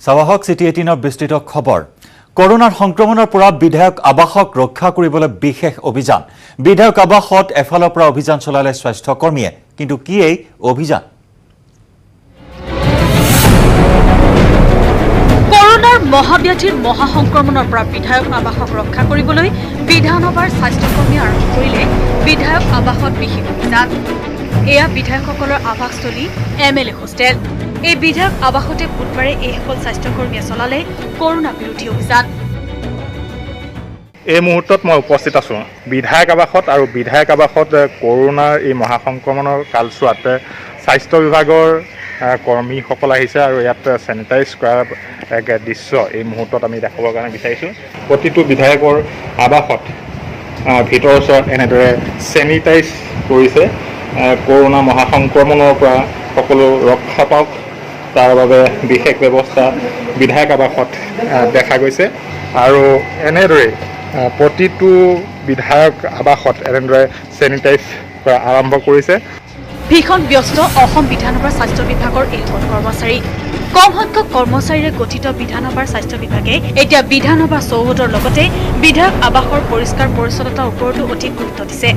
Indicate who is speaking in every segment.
Speaker 1: সাৱাহক city 18 বিস্তৃত খবৰ কৰোনাৰ সংক্ৰমণৰ পৰা বিধায়ক আবাসক ৰক্ষা কৰিবলৈ বিশেষ অভিযান বিধায়ক আবাসত এফালৰ পৰা অভিযান চলালে স্বাস্থ্য কৰ্মীয়ে কিন্তু কি এই অভিযান
Speaker 2: কৰোনাৰ মহাব্যাধিৰ মহাসংক্ৰমণৰ পৰা বিধায়ক আবাসক ৰক্ষা কৰিবলৈ বিধানসভাৰ স্বাস্থ্য কৰ্মী আৰম্ভ কৰিলে বিধায়ক আবাসত বিশেষ অভিযান এয়া বিধায়কসকলৰ আবাসস্থলী এমএলএ হোষ্টেল এই বিধায়ক আবাসতে বুধবাৰে এই সকল স্বাস্থ্যকৰ্মীয়ে চলালে কৰোনা বিৰোধী অভিযান
Speaker 3: এই মুহূৰ্তত মই উপস্থিত আছো বিধায়ক আবাসত আৰু বিধায়ক আবাসত কৰোনাৰ এই মহাসংক্ৰমণৰ কালছোৱাত স্বাস্থ্য বিভাগৰ কৰ্মীসকল আহিছে আৰু ইয়াত চেনিটাইজ কৰাৰ এক দৃশ্য এই মুহূৰ্তত আমি দেখাবৰ কাৰণে বিচাৰিছোঁ প্ৰতিটো বিধায়কৰ আবাসত ভিতৰ ওচৰত এনেদৰে চেনিটাইজ কৰিছে কৰোনা মহাসংক্ৰমণৰ পৰা সকলো ৰক্ষা পাওক তাৰ বাবে বিশেষ ব্যৱস্থা বিধায়ক আবাসত দেখা গৈছে আৰু এনেদৰে প্ৰতিটো বিধায়ক আবাসত এনেদৰে চেনিটাইজ কৰা আৰম্ভ কৰিছে
Speaker 2: ভীষণ ব্যস্ত অসম বিধানসভাৰ স্বাস্থ্য বিভাগৰ এই কৰ্মচাৰী কম সংখ্যক কৰ্মচাৰীৰে গঠিত বিধানসভাৰ স্বাস্থ্য বিভাগে এতিয়া বিধানসভা চৌহদৰ লগতে বিধায়ক আবাসৰ পৰিষ্কাৰ পৰিচ্ছন্নতাৰ ওপৰতো অধিক গুৰুত্ব দিছে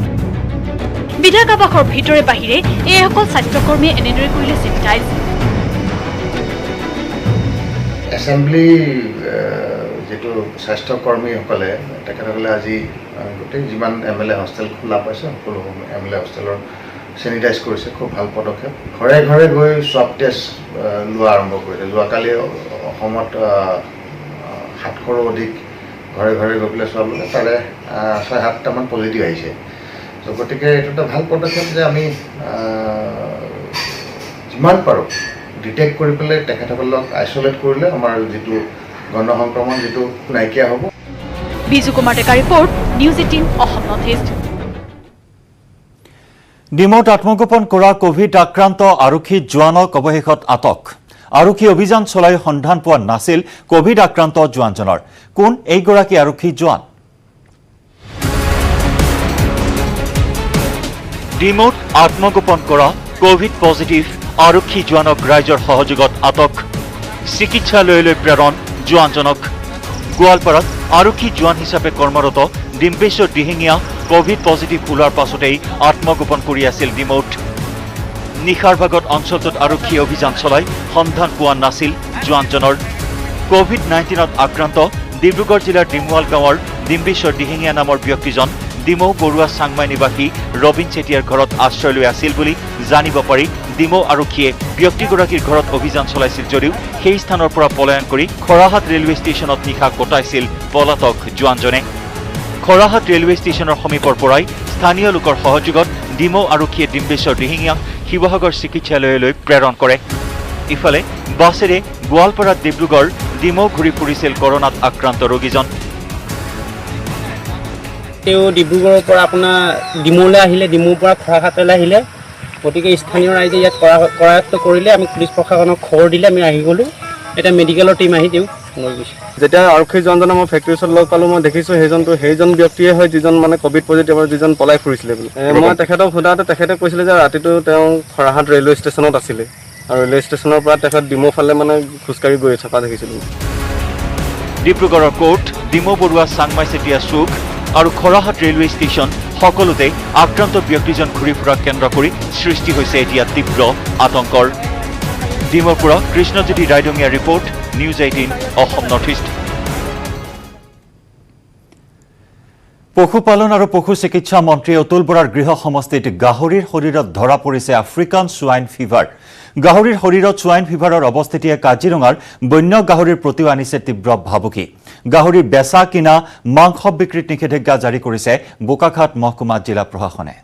Speaker 2: বিধায়ক আবাসৰ ভিতৰে বাহিৰে এই সকল স্বাস্থ্যকৰ্মীয়ে এনেদৰে কৰিলে চেনিটাইজ
Speaker 4: এছেম্বলি যেটো স্বাস্থ্যকৰ্মীসকলে তেখেতসকলে আজি গোটেই যিমান এমএলএ হোষ্টেল খোলা পাইছে সকলো এমএলএ হোষ্টেলৰ চেনিটাইজ কৰিছে খুব ভাল পদক্ষেপ ঘৰে ঘৰে গৈ স্বাব টেষ্ট লোৱা আৰম্ভ কৰিলে যোৱাকালি অসমত 700ৰো অধিক ঘৰে ঘৰে গৈ পেলাই চোৱা বোলে তাৰে 6-7টামান পজিটিভ আহিছে তো গতিকে এইটো এটা ভাল পদক্ষেপ যে আমি যিমান পাৰোঁ ডিটেক্ট কৰি পেলাই তেখেতসকলক আইচলেট কৰিলে আমাৰ যিটো গণসংক্ৰমণ যিটো নাইকিয়া হ'ব
Speaker 2: Biju Kumar Deka report news 18 Assam North East
Speaker 1: ডিমৌত আত্মগোপন কৰা কোভিড আক্ৰান্ত আৰক্ষী জোৱানক অৱশেষত আটক আৰক্ষী অভিযান চলাই সন্ধান পোৱা নাছিল কোভিড আক্ৰান্ত জোৱানজনৰ কোন এইগৰাকী আৰক্ষী জোৱান ডিমৌত আত্মগোপন কৰা কোভিড পজিটিভ আৰক্ষী জোৱানক ৰাইজৰ সহযোগত আটক চিকিৎসালয়লৈ প্ৰেৰণ জোৱানজনক গোৱালপাৰাত আৰক্ষী জোৱান হিচাপে কৰ্মৰত ডিম্বেশ্বৰ দিহিঙীয়া কোভিড পজিটিভ ওলোৱাৰ পাছতেই আত্মগোপন কৰি আছিল ডিমৌত নিশাৰ ভাগত অঞ্চলটোত আৰক্ষী অভিযান চলাই সন্ধান পোৱা নাছিল জোৱানজনৰ কোভিড 19ত আক্ৰান্ত ডিব্ৰুগড় জিলাৰ ডিমৱাল গাঁৱৰ ডিম্বেশ্বৰ দিহিঙীয়া নামৰ ব্যক্তিজন ডিমৌ বৰুৱা চাংমাই নিবাসী ৰবীন চেতিয়াৰ ঘৰত আশ্ৰয় লৈ আছিল বুলি জানিব পাৰি ডিমৌ আৰক্ষীয়ে ব্যক্তিগৰাকীৰ ঘৰত অভিযান চলাইছিল যদিও সেই স্থানৰ পৰা পলায়ন কৰি খৰাহাট ৰেলৱে ষ্টেচনত নিশা কটাইছিল পলাতক জোৱানজনে খৰাহাট ৰেলৱে ষ্টেচনৰ সমীপৰ পৰাই স্থানীয় লোকৰ সহযোগত ডিমৌ আৰক্ষীয়ে ডিম্বেশ্বৰ দিহিঙীয়াক শিৱসাগৰ চিকিৎসালয়লৈ প্ৰেৰণ কৰে ইফালে বাছেৰে গোৱালপাৰা ডিব্ৰুগড় ডিমৌ ঘূৰি ফুৰিছিল কৰোনাত আক্ৰান্ত ৰোগীজন
Speaker 5: তেওঁ ডিব্ৰুগড়ৰ পৰা আপোনাৰ ডিমৌলৈ আহিলে ডিমৌৰ পৰা খৰাঘাটলৈ আহিলে গতিকে স্থানীয় ৰাইজে ইয়াত কৰায়ত্ব কৰিলে আমি পুলিচ প্ৰশাসনক খবৰ দিলে আমি আহি গ'লোঁ এতিয়া মেডিকেলৰ টীম আহি তেওঁক লৈ গৈছে
Speaker 6: যেতিয়া আৰক্ষী জোৱানজনক মই ফেক্টৰী ওচৰত লগ পালোঁ মই দেখিছোঁ সেইজন ব্যক্তিয়ে হয় যিজন মানে কোভিড পজিটিভৰ যিজন পলাই ফুৰিছিলে বুলি মই তেখেতক সোধাওঁতে তেখেতে কৈছিলে যে ৰাতিটো তেওঁ খৰাহাট ৰেলৱে ষ্টেচনত আছিলে আৰু ৰেলৱে ষ্টেচনৰ পৰা তেখেত ডিমৌ ফালে মানে খোজকাঢ়ি গৈ থকা দেখিছিলোঁ
Speaker 1: ডিব্ৰুগড়ৰ কোৰ্ট ডিমৌ বৰুৱা চাংমাই চেতিয়া চুক আৰু খৰাহাট ৰেলৱে ষ্টেচন সকলোতে আক্ৰান্ত ব্যক্তিজন ঘূৰি ফুৰা কেন্দ্ৰ কৰি সৃষ্টি হৈছে এতিয়া তীব্ৰ আতংকৰ ডিমৌৰ পৰা Krishnajyoti Raidongia report news 18 Assam North East পশুপালন আৰু পশু চিকিৎসা মন্ত্ৰী অতুল বৰাৰ গৃহ সমষ্টিত গাহৰিৰ শৰীৰত ধৰা পৰিছে আফ্ৰিকান সোৱাইন ফিভাৰ গাহৰিৰ শৰীৰত সোৱাইন ফিভাৰৰ অৱস্থিতিয়ে কাজিৰঙাৰ বন্য গাহৰিৰ প্ৰতিও আনিছে তীব্ৰ ভাবুকি গাহৰিৰ বেচা কিনা মাংস বিক্ৰীত নিষেধাজ্ঞা জাৰি কৰিছে বোকাখাট মহকুমা জিলা প্ৰশাসনে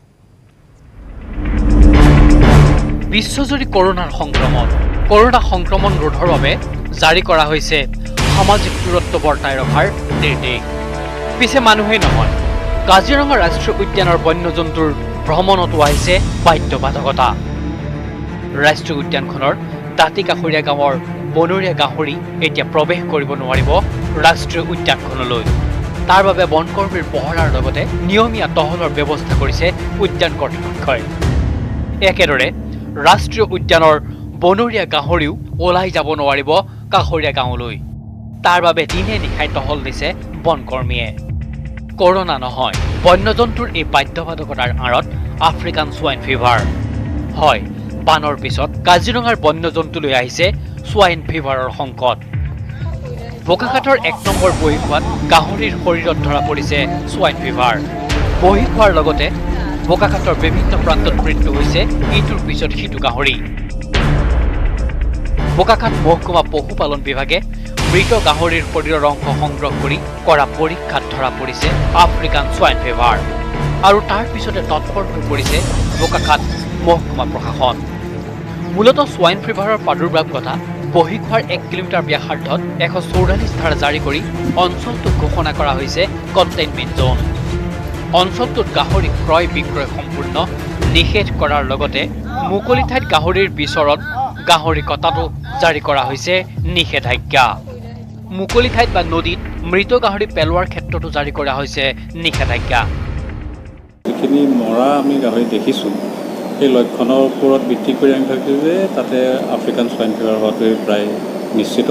Speaker 7: বিশ্বজুৰি কৰোনাৰ কৰোনা সংক্ৰমণ ৰোধৰ বাবে জাৰি কৰা হৈছে সামাজিক দূৰত্ব বৰ্তাই ৰখাৰ নিৰ্দেশ পিছে মানুহেই নহয় কাজিৰঙা ৰাষ্ট্ৰীয় উদ্যানৰ বন্যজন্তুৰ ভ্ৰমণতো আহিছে বাধ্যবাধকতা ৰাষ্ট্ৰীয় উদ্যানখনৰ দাঁতি কাষৰীয়া গাঁৱৰ বনৰীয়া গাহৰি এতিয়া প্ৰৱেশ কৰিব নোৱাৰিব ৰাষ্ট্ৰীয় উদ্যানখনলৈ তাৰ বাবে বনকৰ্মীৰ পহৰাৰ লগতে নিয়মীয়া টহলৰ ব্যৱস্থা কৰিছে উদ্যান কৰ্তৃপক্ষই একেদৰে ৰাষ্ট্ৰীয় উদ্যানৰ বনৰীয়া গাহৰিও ওলাই যাব নোৱাৰিব কাষৰীয়া গাঁৱলৈ তাৰ বাবে দিনে নিশাই টহল দিছে বনকৰ্মীয়ে কৰোনা নহয় বন্যজন্তুৰ এই বাধ্যবাধকতাৰ আঁৰত আফ্ৰিকান সোৱাইন ফিভাৰ হয় বানৰ পিছত কাজিৰঙাৰ বন্যজন্তুলৈ আহিছে সোৱাইন ফিভাৰৰ সংকট বোকাখাটৰ 1 নম্বৰ বহিখোৱাত গাহৰিৰ শৰীৰত ধৰা পৰিছে সোৱাইন ফিভাৰ বহিখোৱাৰ লগতে বোকাখাটৰ বিভিন্ন প্ৰান্তত মৃত্যু হৈছে ইটোৰ পিছত সিটো গাহৰি বোকাখাট মহকুমা পশুপালন বিভাগে মৃত গাহৰিৰ শৰীৰৰ অংশ সংগ্ৰহ কৰি কৰা পৰীক্ষাত ধৰা পৰিছে আফ্ৰিকান সোৱাইন ফিভাৰ আৰু তাৰ পিছতে তৎপৰ হৈ পৰিছে বোকাখাট মহকুমা প্ৰশাসন মূলত সোৱাইন ফিভাৰৰ প্ৰাদুৰ্ভাৱ কথা বহিখোৱাৰ 1 কিলোমিটাৰ ব্যাসাৰ্ধত 144 ধাৰা জাৰি কৰি অঞ্চলটোক ঘোষণা কৰা হৈছে কণ্টেইনমেণ্ট জোন অঞ্চলটোত গাহৰি ক্ৰয় বিক্ৰয় সম্পূৰ্ণ নিষেধ কৰাৰ লগতে মুকলি ঠাইত গাহৰিৰ বিচৰণ গাহৰি কটাটো জাৰি কৰা হৈছে নিষেধাজ্ঞা মুকলি ঠাইত বা নদীত মৃত গাহৰি পেলোৱাৰ ক্ষেত্ৰতো জাৰি কৰা হৈছে নিষেধাজ্ঞা
Speaker 8: যিখিনি মৰা আমি গাহৰি দেখিছোঁ এই লক্ষণৰ ওপৰত ভিত্তি কৰি আমি ভাবিছোঁ যে তাতে আফ্ৰিকান সোৱাইন ফিভাৰ হোৱাটোৱে প্ৰায় নিশ্চিত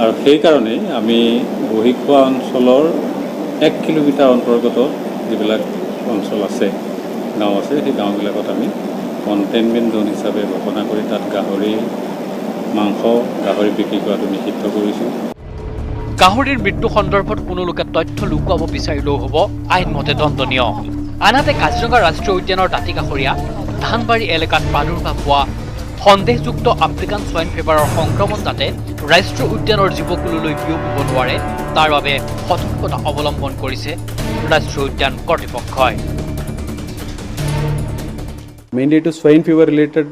Speaker 8: আৰু সেইকাৰণেই আমি বহিখোৱা অঞ্চলৰ 1 কিলোমিটাৰ অন্তৰ্গত যিবিলাক অঞ্চল আছে গাঁও আছে সেই গাঁওবিলাকত আমি কণ্টেইনমেণ্ট জোন হিচাপে ঘোষণা কৰি তাত গাহৰি মাংস গাহৰি বিক্ৰী কৰাটো নিষিদ্ধ কৰিছোঁ
Speaker 7: গাহৰিৰ মৃত্যু সন্দৰ্ভত কোনো লোকে তথ্য লুকুৱাব বিচাৰিলেও হ'ব আইনমতে দণ্ডনীয় আনহাতে কাজিৰঙা ৰাষ্ট্ৰীয় উদ্যানৰ দাঁতিকাষৰীয়া ধানবাৰী এলেকাত প্ৰাদুৰ্ভাৱ হোৱা সন্দেহযুক্ত আফ্ৰিকান সোৱাইন ফিভাৰৰ সংক্ৰমণ যাতে ৰাষ্ট্ৰীয় উদ্যানৰ জীৱকুললৈ বিয়পিব নোৱাৰে তাৰ বাবে সতৰ্কতা অৱলম্বন কৰিছে ৰাষ্ট্ৰীয় উদ্যান কৰ্তৃপক্ষই
Speaker 9: মেইনলি এইটো সোৱাইন ফিভাৰ ৰিলেটেড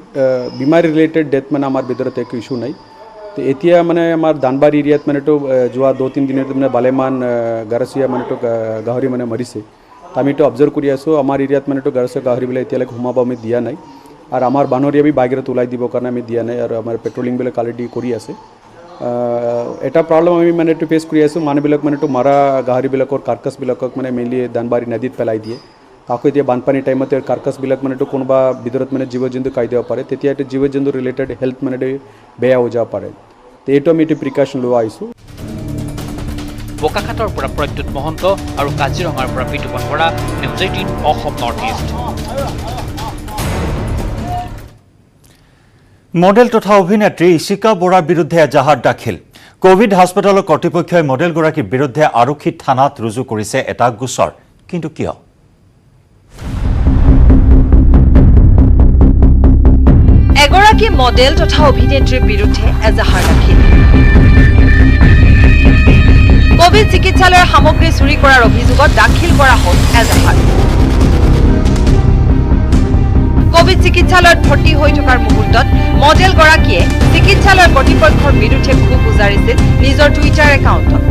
Speaker 9: বিমাৰী ৰিলেটেড ডেথ মানে আমাৰ ভিতৰত একো ইছ্যু নাই তো এতিয়া মানে আমাৰ দানবাৰী এৰিয়াত মানেতো যোৱা 2-3 দিনত মানে বালেমান গাৰচীয়া মানেতো গাহৰি মানে মৰিছে আমি তো অবজাৰ্ভ কৰি আছোঁ আমাৰ এৰিয়াত মানেতো গাৰচীয়া গাহৰিবিলাক এতিয়ালৈকে সোমাব আমি দিয়া নাই আৰু আমাৰ বানৰীয়া বি বাহিৰত ওলাই দিবৰ কাৰণে আমি দিয়া নাই আৰু আমাৰ পেট্ৰলিংবিলাক অলৰেডি কৰি আছে এটা প্ৰব্লেম আমি মানে এইটো ফেচ কৰি আছোঁ মানুহবিলাক মানেতো মাৰা গাহৰিবিলাকৰ কাৰ্কাছবিলাকক মানে মেইনলি দানবাৰী নদীত পেলাই দিয়ে আকৌ এতিয়া বানপানী টাইমত কাৰ্কাছবিলাক মানেতো কোনোবা ভিতৰত মানে জীৱ জন্তু খাই দিব পাৰে তেতিয়া এইটো জীৱ জন্তু ৰিলেটেড হেল্থ মানে বেয়া হৈ যাব পাৰে তো এইটো আমি এইটো প্ৰিকশ্যন লোৱা আহিছোঁ
Speaker 7: বোকাখাটৰ পৰা প্ৰদ্যুৎ মহন্ত আৰু কাজিৰঙাৰ পৰা Bitupan Bora news 18 Assam North east
Speaker 1: model তথা অভিনেত্ৰী ইশিকা বৰাৰ বিৰুদ্ধে এজাহাৰ দাখিল কোভিড হাস্পতালৰ কৰ্তৃপক্ষই মডেলগৰাকীৰ বিৰুদ্ধে আৰক্ষী থানাত ৰুজু কৰিছে এটা গোচৰ কিন্তু কিয়
Speaker 10: এগৰাকী মডেল তথা অভিনেত্ৰীৰ বিৰুদ্ধে এজাহাৰ দাখিল কোভিড চিকিৎসালয়ৰ সামগ্ৰী চুৰি কৰাৰ অভিযোগত দাখিল কৰা হ'ল এজাহাৰ কোভিড চিকিৎসালয়ত ভৰ্তি হৈ থকাৰ মুহূৰ্তত মডেলগৰাকীয়ে চিকিৎসালয় কৰ্তৃপক্ষৰ বিৰুদ্ধে ক্ষোভ উজাৰিছিল নিজৰ টুইটাৰ একাউণ্টত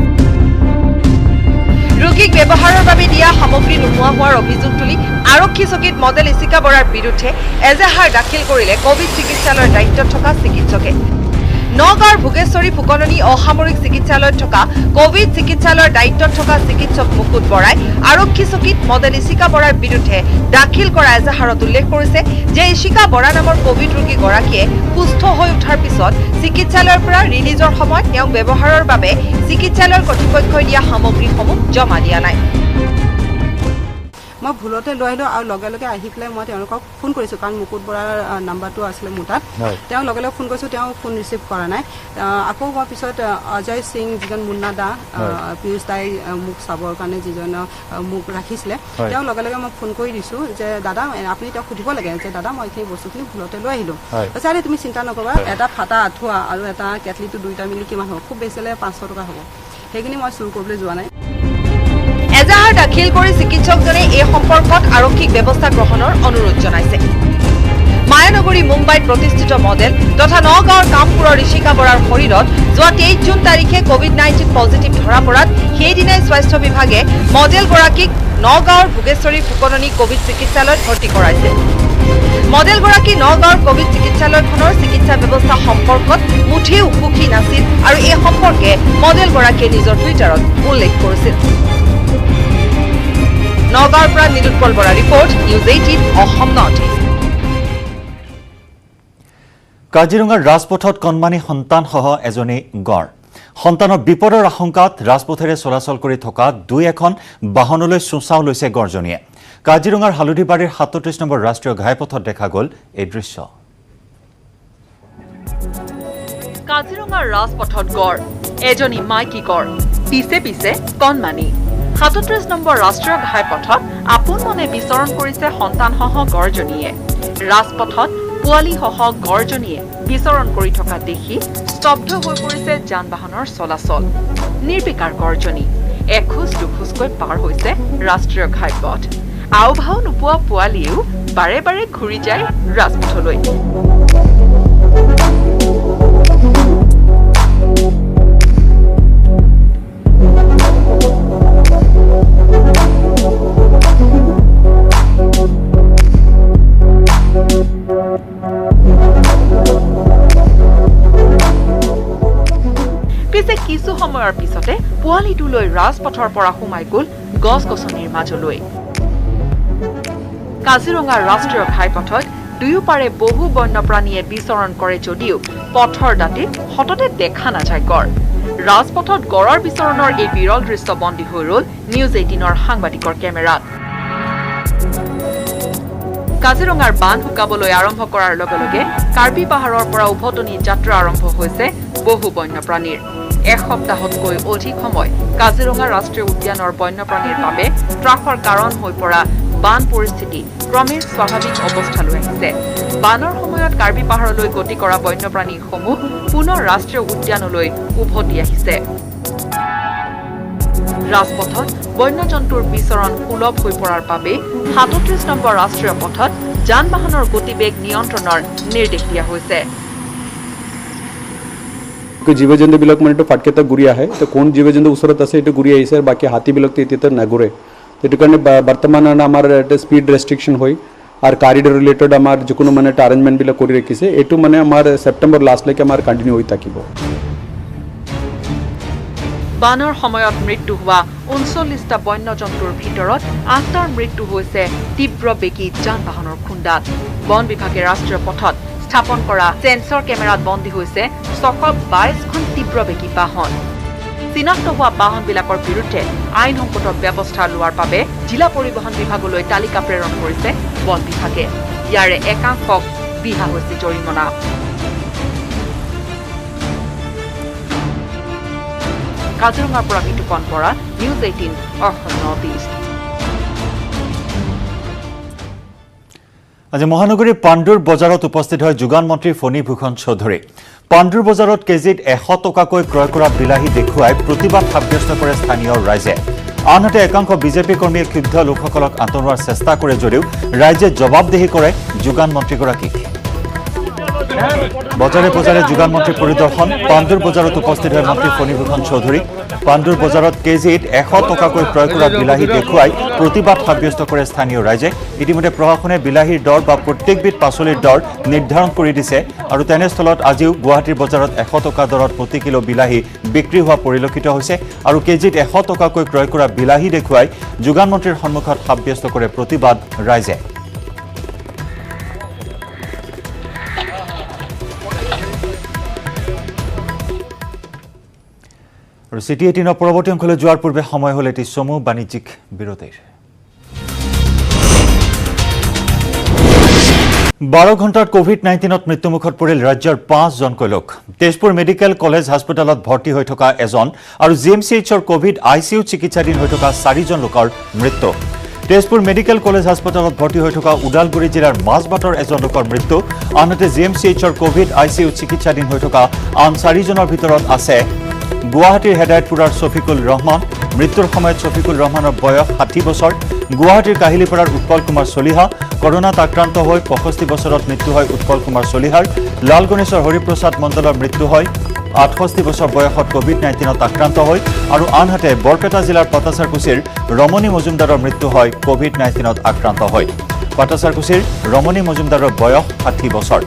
Speaker 10: ৰোগীক ব্যৱহাৰৰ বাবে দিয়া সামগ্ৰী নোহোৱা হোৱাৰ অভিযোগ তুলি আৰক্ষী চকীত মডেল ইশিকা বৰাৰ বিৰুদ্ধে এজাহাৰ দাখিল কৰিলে কোভিড চিকিৎসালয়ৰ দায়িত্বত থকা চিকিৎসকে নগাঁৱৰ ভোগেশ্বৰী ফুকননী অসামৰিক চিকিৎসালয়ত থকা কোভিড চিকিৎসালয়ৰ দায়িত্বত থকা চিকিৎসক মুকুট বৰাই আৰক্ষী চকীত মডেল ইশিকা বৰাৰ বিৰুদ্ধে দাখিল কৰা এজাহাৰত উল্লেখ কৰিছে যে ইশিকা বৰা নামৰ কোভিড ৰোগীগৰাকীয়ে সুস্থ হৈ উঠাৰ পিছত চিকিৎসালয়ৰ পৰা ৰিলিজৰ সময়ত তেওঁক ব্যৱহাৰৰ বাবে চিকিৎসালয়ৰ কৰ্তৃপক্ষই দিয়া সামগ্ৰীসমূহ জমা দিয়া নাই
Speaker 11: মই ভুলতে লৈ আহিলোঁ আৰু লগে লগে আহি পেলাই মই তেওঁলোকক ফোন কৰিছোঁ কাৰণ মুকুট বৰাৰ নাম্বাৰটো আছিলে মোৰ তাত তেওঁ লগে লগে ফোন কৰিছোঁ তেওঁ ফোন ৰিচিভ কৰা নাই আকৌ মই পিছত অজয় সিং যিজন মুন্না দা পিয়ুষ দাই মোক চাবৰ কাৰণে যিজন মোক ৰাখিছিলে তেওঁ লগে লগে মই ফোন কৰি দিছোঁ যে দাদা আপুনি তেওঁক সুধিব লাগে যে দাদা মই এইখিনি বস্তুখিনি ভুলতে লৈ আহিলোঁ ছাৰ তুমি চিন্তা নকৰিবা এটা ফাটা আঁঠুৱা আৰু এটা কেটলিটো দুইটা মিলি কিমান হ'ব খুব বেছি হ'লে 500 টকা হ'ব সেইখিনি মই চুৰ কৰিবলৈ যোৱা নাই
Speaker 10: এজাহাৰ দাখিল কৰি চিকিৎসকজনে এই সম্পৰ্কত আৰক্ষীক ব্যৱস্থা গ্ৰহণৰ অনুৰোধ জনাইছে মায়ানগৰী মুম্বাইত প্ৰতিষ্ঠিত মডেল তথা নগাঁৱৰ কামপুৰৰ ইশিকা বৰাৰ শৰীৰত যোৱা 23 জুন তাৰিখে কোভিড-19 পজিটিভ ধৰা পৰাত সেইদিনাই স্বাস্থ্য বিভাগে মডেলগৰাকীক নগাঁৱৰ ভোগেশ্বৰী ফুকননী কোভিড চিকিৎসালয়ত ভৰ্তি কৰাইছিল মডেলগৰাকী নগাঁৱৰ কোভিড চিকিৎসালয়খনৰ চিকিৎসা ব্যৱস্থা সম্পৰ্কত মুঠেও সুখী নাছিল আৰু এই সম্পৰ্কে মডেলগৰাকীয়ে নিজৰ টুইটাৰত উল্লেখ কৰিছিল নগাঁৱৰ পৰা Nirutpal Bora report news 18 Assam North East
Speaker 1: কাজিৰঙাৰ ৰাজপথত কণমানি সন্তানসহ এজনী গড় সন্তানৰ বিপদৰ আশংকাত ৰাজপথেৰে চলাচল কৰি থকা দুই এখন বাহনলৈ চোঁচাও লৈছে গড়জনীয়ে কাজিৰঙাৰ হালধিবাৰীৰ ৩৭ নম্বৰ ৰাষ্ট্ৰীয় ঘাইপথত দেখা গ'ল এই দৃশ্য
Speaker 10: কাজিৰঙাৰ ৰাজপথত গড় এজনী মাইকী গড় পিছে পিছে কণমানি ৩৭ নম্বৰ ৰাষ্ট্ৰীয় ঘাইপথত আপোন মনে বিচৰণ কৰিছে সন্তানসহ গড়জনীয়ে ৰাজপথত পোৱালীসহ গড়জনীয়ে বিচৰণ কৰি থকা দেখি স্তব্ধ হৈ পৰিছে যান বাহনৰ চলাচল নিৰ্বিকাৰ গড়জনী এখোজ দুখোজকৈ পাৰ হৈছে ৰাষ্ট্ৰীয় ঘাইপথ আওভাও নোপোৱা পোৱালীয়েও বাৰে বাৰে ঘূৰি যায় ৰাজপথলৈ পিছে কিছু সময়ৰ পিছতে পোৱালীটোলৈ ৰাজপথৰ পৰা সোমাই গ'ল গছ-গছনিৰ মাজলৈ কাজিৰঙাৰ ৰাষ্ট্ৰীয় ঘাইপথত দুয়োপাৰে বহু বন্যপ্ৰাণীয়ে বিচৰণ কৰে যদিও পথৰ দাঁতিত সততে দেখা নাযায় গড় ৰাজপথত গড়ৰ বিচৰণৰ এই বিৰল দৃশ্য বন্দী হৈ ৰ'ল নিউজ 18ৰ সাংবাদিকৰ কেমেৰাত কাজিৰঙাৰ বান শুকাবলৈ আৰম্ভ কৰাৰ লগে লগে কাৰ্বি পাহাৰৰ পৰা উভতনি যাত্ৰা আৰম্ভ হৈছে বহু বন্যপ্ৰাণীৰ এসপ্তাহতকৈ অধিক সময় কাজিৰঙা ৰাষ্ট্ৰীয় উদ্যানৰ বন্যপ্ৰাণীৰ বাবে ত্ৰাসৰ কাৰণ হৈ পৰা বান পৰিস্থিতি ক্ৰমে স্বাভাৱিক অৱস্থালৈ আহিছে বানৰ সময়ত কাৰ্বি পাহাৰলৈ গতি কৰা বন্যপ্ৰাণীসমূহ পুনৰ ৰাষ্ট্ৰীয় উদ্যানলৈ উভতি আহিছে ৰাজপথত বন্যজন্তুৰ বিচৰণ সুলভ হৈ পৰাৰ বাবে ৩৭ নম্বৰ ৰাষ্ট্ৰীয় পথত যান বাহনৰ গতিবেগ নিয়ন্ত্ৰণৰ নিৰ্দেশ দিয়া হৈছে
Speaker 9: জীৱ-জন্তুবিলাক মানে ফাটকেটা ঘূৰি আহে তো কোন জীৱ-জন্তু ওচৰত আছে এইটো ঘূৰি আহিছে আৰু বাকী হাতীবিলাকতো এতিয়া নাঘূৰে সেইটো কাৰণে বৰ্তমান আমাৰ এটা স্পীড ৰেষ্ট্ৰিকশ্যন হয় আৰু কৰিডৰ ৰিলেটেড আমাৰ যিকোনো মানে এটা এৰেঞ্জমেণ্টবিলাক কৰি ৰাখিছে এইটো মানে আমাৰ ছেপ্টেম্বৰ লাষ্টলৈকে আমাৰ কণ্টিনিউ হৈ থাকিব
Speaker 10: বানৰ সময়ত মৃত্যু হোৱা ৩৯টা বন্যজন্তুৰ ভিতৰত ৮টাৰ মৃত্যু হৈছে তীব্ৰ বেগী যান বাহনৰ খুন্দাত বন বিভাগে ৰাষ্ট্ৰীয় পথত স্থাপন কৰা সেন্সৰ কেমেৰাত বন্দী হৈছে ৬২২খন তীব্ৰ বেগী বাহন চিনাক্ত হোৱা বাহনবিলাকৰ বিৰুদ্ধে আইনসংগত ব্যৱস্থা লোৱাৰ বাবে জিলা পৰিবহণ বিভাগলৈ তালিকা প্ৰেৰণ কৰিছে বন বিভাগে ইয়াৰে একাংশক বিহা হৈছে জৰিমনা কাজিৰঙাৰ পৰা Bitupan Bora news 18 Assam North east
Speaker 1: আজি মহানগৰীৰ পাণ্ডুৰ বজাৰত উপস্থিত হয় যোগান মন্ত্ৰী ফণী ভূষণ চৌধুৰী পাণ্ডুৰ বজাৰত কেজিত ১০০ টকাকৈ ক্ৰয় কৰা বিলাহী দেখুৱাই প্ৰতিবাদ সাব্যস্ত কৰে স্থানীয় ৰাইজে আনহাতে একাংশ বিজেপি কৰ্মীয়ে ক্ষুব্ধ লোকসকলক আঁতৰোৱাৰ চেষ্টা কৰে যদিও ৰাইজে জবাবদিহি কৰে যোগান মন্ত্ৰীগৰাকীক বজাৰে বজাৰে যোগান মন্ত্ৰী পৰিদৰ্শন পাণ্ডুৰ বজাৰত উপস্থিত হয় মন্ত্ৰী ফণী ভূষণ চৌধুৰী পাণ্ডুৰ বজাৰত কেজিত ১০০ টকাকৈ ক্ৰয় কৰা বিলাহী দেখুৱাই প্ৰতিবাদ সাব্যস্ত কৰে স্থানীয় ৰাইজে ইতিমধ্যে প্ৰশাসনে বিলাহীৰ দৰ বা প্ৰত্যেকবিধ পাচলিৰ দৰ নিৰ্ধাৰণ কৰি দিছে আৰু তেনেস্থলত আজিও গুৱাহাটীৰ বজাৰত ১০০ টকা দৰত প্ৰতি কিলো বিলাহী বিক্ৰী হোৱা পৰিলক্ষিত হৈছে আৰু কেজিত ১০০ টকাকৈ ক্ৰয় কৰা বিলাহী দেখুৱাই যোগান মন্ত্ৰীৰ সন্মুখত সাব্যস্ত কৰে প্ৰতিবাদ ৰাইজে আৰু চিটি 18ৰ পৰৱৰ্তী অংশলৈ যোৱাৰ পূৰ্বে সময় হ'ল এটি চমু বাণিজ্যিক বিৰতিৰ 12 ঘণ্টাত কোভিড-19ত মৃত্যুমুখত পৰিল ৰাজ্যৰ 5জনকৈ লোক তেজপুৰ মেডিকেল কলেজ হাস্পতালত ভৰ্তি হৈ থকা এজন আৰু জিএমচিএইচৰ কোভিড আইচিইউ চিকিৎসাধীন হৈ থকা 4জন লোকৰ মৃত্যু তেজপুৰ মেডিকেল কলেজ হাস্পতালত ভৰ্তি হৈ থকা উদালগুৰি জিলাৰ মাজবাটৰ এজন লোকৰ মৃত্যু আনহাতে জিএমচিএইচৰ কোভিড আইচিইউ চিকিৎসাধীন হৈ থকা আন 4জনৰ ভিতৰত আছে গুৱাহাটীৰ হেদায়তপুৰাৰ শফিকুল ৰহমান মৃত্যুৰ সময়ত শফিকুল ৰহমানৰ বয়স 60 বছৰ গুৱাহাটীৰ কাহিলীপাৰাৰ উৎপল কুমাৰ চলিহা কৰোনাত আক্ৰান্ত হৈ 65 বছৰত মৃত্যু হয় উৎপল কুমাৰ চলিহাৰ লালগণেশৰ হৰিপ্ৰসাদ মণ্ডলৰ মৃত্যু হয় 68 বছৰ বয়সত কোভিড-19ত আক্ৰান্ত হয় আৰু আনহাতে বৰপেটা জিলাৰ পাটাচাৰকুছিৰ ৰমণী মজুমদাৰৰ মৃত্যু হয় কোভিড-19ত আক্ৰান্ত হয় পাটাচাৰকুছিৰ ৰমণী মজুমদাৰৰ বয়স 60 বছৰ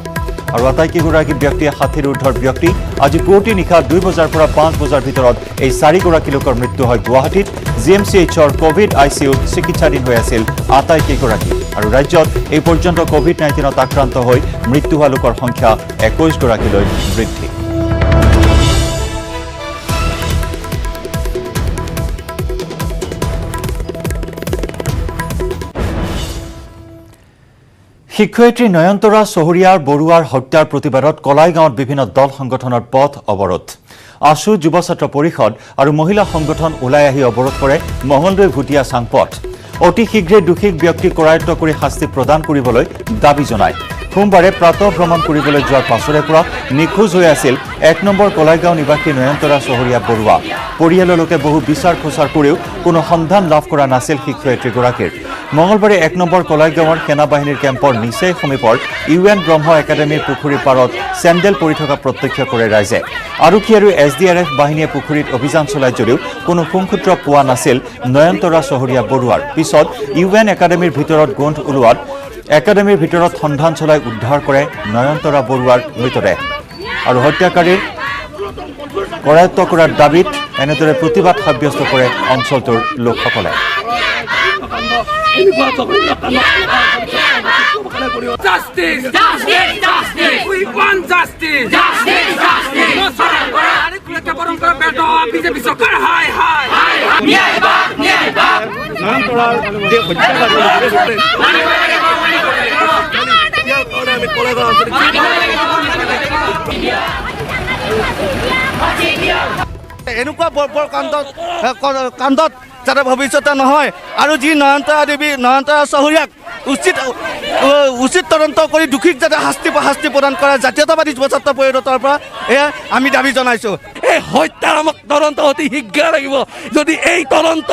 Speaker 1: আৰু আটাইকেইগৰাকী ব্যক্তিয়ে 60ৰ ঊৰ্ধৰ ব্যক্তি। আজি পুৱতি নিশা 2 বজাৰ পৰা 5 বজাৰ ভিতৰত এই 4গৰাকী লোকৰ মৃত্যু হয় গুৱাহাটীত। GMCHৰ কোভিড ICUত চিকিৎসাধীন হৈ আছিল আটাইকেইগৰাকী। আৰু ৰাজ্যত এই পৰ্যন্ত কোভিড-19ত আক্ৰান্ত হৈ মৃত্যু হোৱা লোকৰ সংখ্যা 21গৰাকীলৈ বৃদ্ধি। শিক্ষয়িত্ৰী নয়নতৰা চহৰীয়াৰ বৰুৱাৰ হত্যাৰ প্ৰতিবাদত কলাইগাঁৱত বিভিন্ন দল সংগঠনৰ পথ অৱৰোধ। আশু যুৱ ছাত্ৰ পৰিষদ আৰু মহিলা সংগঠন ওলাই আহি অৱৰোধ কৰে মঙলদৈ ভুটীয়া চাংপথ। অতি শীঘ্ৰে দোষী ব্যক্তিক কৰায়ত্ব কৰি শাস্তি প্ৰদান কৰিবলৈ দাবী জনায়। সোমবাৰে প্ৰাতঃ ভ্ৰমণ কৰিবলৈ যোৱাৰ পাছৰে পৰা নিখোজ হৈ আছিল 1 নম্বৰ কলাইগাঁও নিবাসী নয়নতৰা চহৰীয়া বৰুৱা। পৰিয়ালৰ লোকে বহু বিচাৰ খোচাৰ কৰিও কোনো সন্ধান লাভ কৰা নাছিল শিক্ষয়িত্ৰীগৰাকীৰ। মঙলবাৰে 1 নম্বৰ কলাইগাঁৱৰ সেনাবাহিনীৰ কেম্পৰ নিচেই সমীপৰ UN ব্ৰহ্ম একাডেমীৰ পুখুৰীৰ পাৰত চেণ্ডেল পৰি থকা প্ৰত্যক্ষ কৰে ৰাইজে। আৰক্ষী আৰু SDRF বাহিনীয়ে পুখুৰীত অভিযান চলাই যদিও কোনো সুংসূত্ৰ পোৱা নাছিল নয়নতৰা চহৰীয়া বৰুৱাৰ। পিছত UN একাডেমীৰ ভিতৰত গোন্ধ ওলোৱাত একাডেমীৰ ভিতৰত সন্ধান চলাই উদ্ধাৰ কৰে নয়নতৰা বৰুৱাৰ মৃতদেহ। আৰু হত্যাকাৰীৰ কৰায়ত্ব কৰাৰ দাবীত এনেদৰে প্ৰতিবাদ সাব্যস্ত কৰে অঞ্চলটোৰ লোকসকলে।
Speaker 12: এনেকুৱা বৰ কাণ্ডত যাতে ভৱিষ্যতে নহয় আৰু যি নয়নতৰা দেৱী নয়নতৰা চহৰীয়াক উচিত তদন্ত কৰি দোষীক যাতে শাস্তি প্ৰদান কৰে জাতীয়তাবাদী যুৱ ছাত্ৰ পৰিষদৰ পৰা এয়া আমি দাবী জনাইছোঁ।
Speaker 13: এই হত্যাৰ আমাক তদন্ত অতি শীঘ্ৰে লাগিব। যদি এই তদন্ত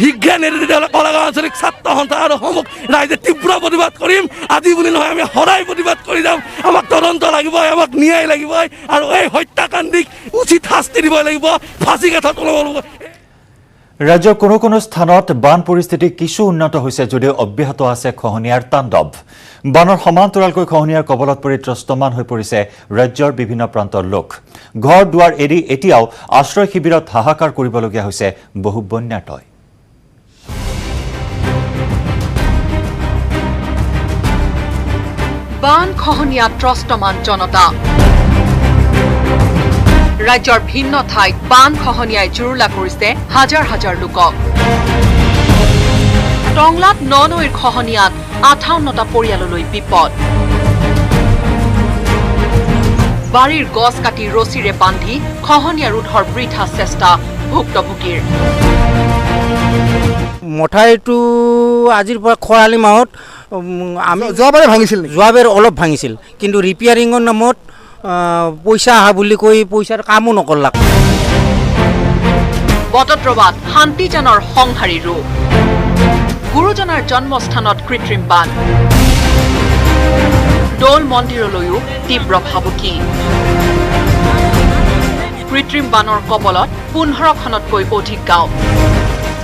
Speaker 13: শীঘ্ৰে নিদিয়ে তেতিয়াহ'লে কলাগাঁও আঞ্চলিক ছাত্ৰ সন্থা আৰু সমগ্ৰ ৰাইজে তীব্ৰ প্ৰতিবাদ কৰিম। আজি বুলি নহয়, আমি সদায় প্ৰতিবাদ কৰি যাম। আমাক তদন্ত লাগিব, আমাক ন্যায় লাগিব আৰু এই হত্যাকাণ্ডীক উচিত শাস্তি দিব লাগিব, ফাঁচী কাঠত ওলাব লাগিব।
Speaker 1: ৰাজ্যৰ কোনো স্থানত বান পৰিস্থিতি কিছু উন্নত হৈছে যদিও অব্যাহত আছে খহনীয়াৰ তাণ্ডৱ। বানৰ সমান্তৰালকৈ খহনীয়াৰ কবলত পৰি ত্ৰস্তমান হৈ পৰিছে ৰাজ্যৰ বিভিন্ন প্ৰান্তৰ লোক। ঘৰ দুৱাৰ এৰি এতিয়াও আশ্ৰয় শিবিৰত হাহাকাৰ কৰিবলগীয়া হৈছে বহু বন্যাৰ্তই।
Speaker 10: বান খহনীয়া ত্ৰস্তমান জনতা। ৰাজ্যৰ ভিন্ন ঠাইত বান খহনীয়াই জুৰুলা কৰিছে হাজাৰ হাজাৰ লোকক। টংলাত নৈৰ খহনীয়াত 58টা পৰিয়াললৈ বিপদ। বাৰীৰ গছ কাটি ৰছীৰে বান্ধি খহনীয়া ৰোধৰ বৃথা চেষ্টা ভুক্তভোগীৰ।
Speaker 5: মঠাইটো আজিৰ পৰা খৰালি মাহত আমি যোৱাবাৰে ভাঙিছিল, যোৱাবাৰ অলপ ভাঙিছিল, কিন্তু ৰিপেয়াৰিঙৰ নামত পইচা আহা বুলি কৈ পইচাৰ কামো নকৰলাক।
Speaker 10: বটদ্ৰৱাত শান্তিজানৰ সংহাৰী ৰূপ। গুৰুজনাৰ জন্মস্থানত কৃত্ৰিম বান। দৌল মন্দিৰলৈও তীব্ৰ ভাবুকি। কৃত্ৰিম বানৰ কবলত 15খনতকৈ অধিক গাঁও।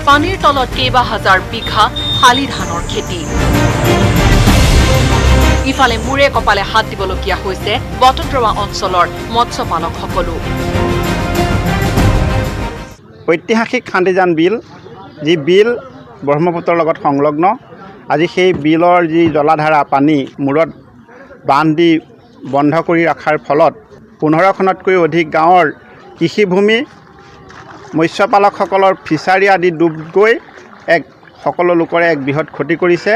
Speaker 10: পানীৰ তলত কেইবা হাজাৰ বিঘা শালি ধানৰ খেতি। ইফালে মূৰে কপালে হাত দিবলগীয়া হৈছে বটদ্ৰৱা অঞ্চলৰ মৎস্যপালকসকলো।
Speaker 14: ঐতিহাসিক শান্তিজান বিল, যি বিল ব্ৰহ্মপুত্ৰৰ লগত সংলগ্ন, আজি সেই বিলৰ যি জলাধাৰা পানী মূৰত বান্ধ দি বন্ধ কৰি ৰখাৰ ফলত 15খনতকৈ অধিক গাঁৱৰ কৃষিভূমি, মৎস্যপালকসকলৰ ফিচাৰী আদি ডুব গৈ সকলো লোকৰে এক বৃহৎ ক্ষতি কৰিছে।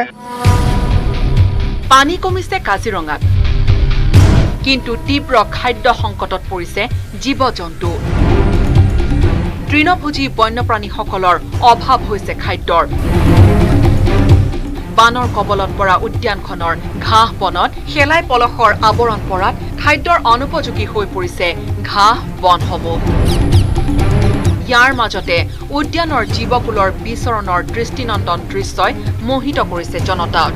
Speaker 10: পানী কমিছে কাজিৰঙাত, কিন্তু তীব্ৰ খাদ্য সংকটত পৰিছে জীৱ জন্তু। তৃণভোজী বন্যপ্ৰাণীসকলৰ অভাৱ হৈছে খাদ্যৰ। বানৰ কবলত পৰা উদ্যানখনৰ ঘাঁহ বনত শেলাই পলসৰ আৱৰণ পৰাত খাদ্যৰ অনুপযোগী হৈ পৰিছে ঘাঁহ বনসমূহ। ইয়াৰ মাজতে উদ্যানৰ জীৱকুলৰ বিচৰণৰ দৃষ্টিনন্দন দৃশ্যই মোহিত কৰিছে জনতাক।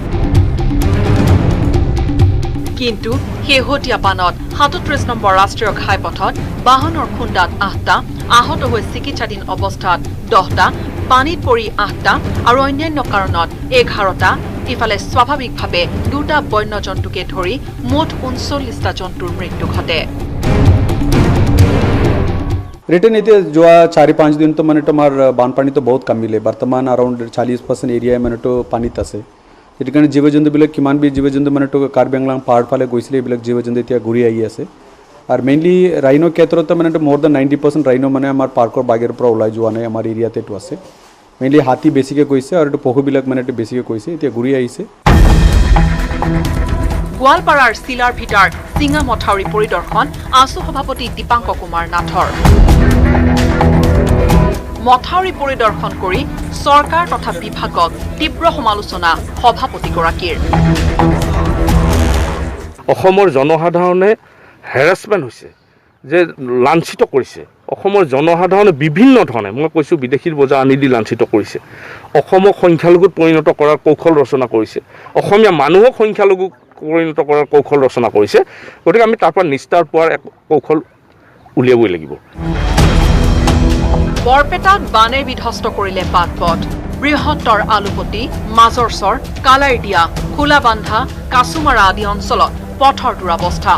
Speaker 10: কিন্তু শেহতীয়া বানত 37 নম্বৰ ৰাষ্ট্ৰীয় ঘাইপথত বাহনৰ খুন্দাত 8টা, আহত হৈ চিকিৎসাধীন অৱস্থাত 10টা, পানীত পৰি 8টা আৰু অন্যান্য কাৰণত 11টা, ইফালে স্বাভাৱিকভাৱে 2টা বন্য জন্তুকে ধৰি মুঠ 39টা জন্তুৰ মৃত্যু ঘটে
Speaker 9: रिटर्न इतने जो 4-5 दिन तो मैंने मार बानपानी तो बहुत कम मिले वर्तमान अराउंड 40% एरिया मैंने पानी तसे इतने जीव जंतु बिलक किमान भी जीव जंतु मैंने कार्बी आंगलांग पहाड़ फाले গৈছিলে बिलक जीव जंतु इतना घूरी आई আছে और मेनली राइनो क्षेत्र तो मैंने मोर देन 90% राइनो मैंने हमारे पार्कर बागेर पर ओलाई जो आने हमारे एरिया ते আছে मेनली हाथी बेसिके গৈছে और पशु बिलक मैंने बेसिके গৈছে इतना घूरी आई से
Speaker 10: গোৱালপাৰাৰ চিলাৰ ভিটাৰ সিঙা মথাউৰি পৰিদৰ্শন আছু সভাপতি দীপাংক কুমাৰ নাথৰ মথাউৰি পৰিদৰ্শন কৰি চৰকাৰ তথা বিভাগক তীব্ৰ সমালোচনা সভাপতিগৰাকীৰ
Speaker 13: অসমৰ জনসাধাৰণে হেৰাসমেণ্ট হৈছে যে লাঞ্ছিত কৰিছে অসমৰ জনসাধাৰণে বিভিন্ন ধৰণে মই কৈছোঁ বিদেশীৰ বজা আনি দি লাঞ্ছিত কৰিছে অসমক সংখ্যালঘুত পৰিণত কৰাৰ কৌশল ৰচনা কৰিছে অসমীয়া মানুহক সংখ্যালঘু পৰিণত কৰাৰ কৌশল ৰচনা কৰিছে গতিকে আমি তাৰ পৰা নিস্তাৰ পোৱাৰ এক কৌশল উলিয়াবই লাগিব
Speaker 10: বৰপেটাত বানে বিধ্বস্ত কৰিলে বাটপথ বৃহত্তৰ আলুপতি মাজৰচৰ কালাইডিয়া খোলাবান্ধা কাছুমাৰা আদি অঞ্চলত পথৰ দুৰৱস্থা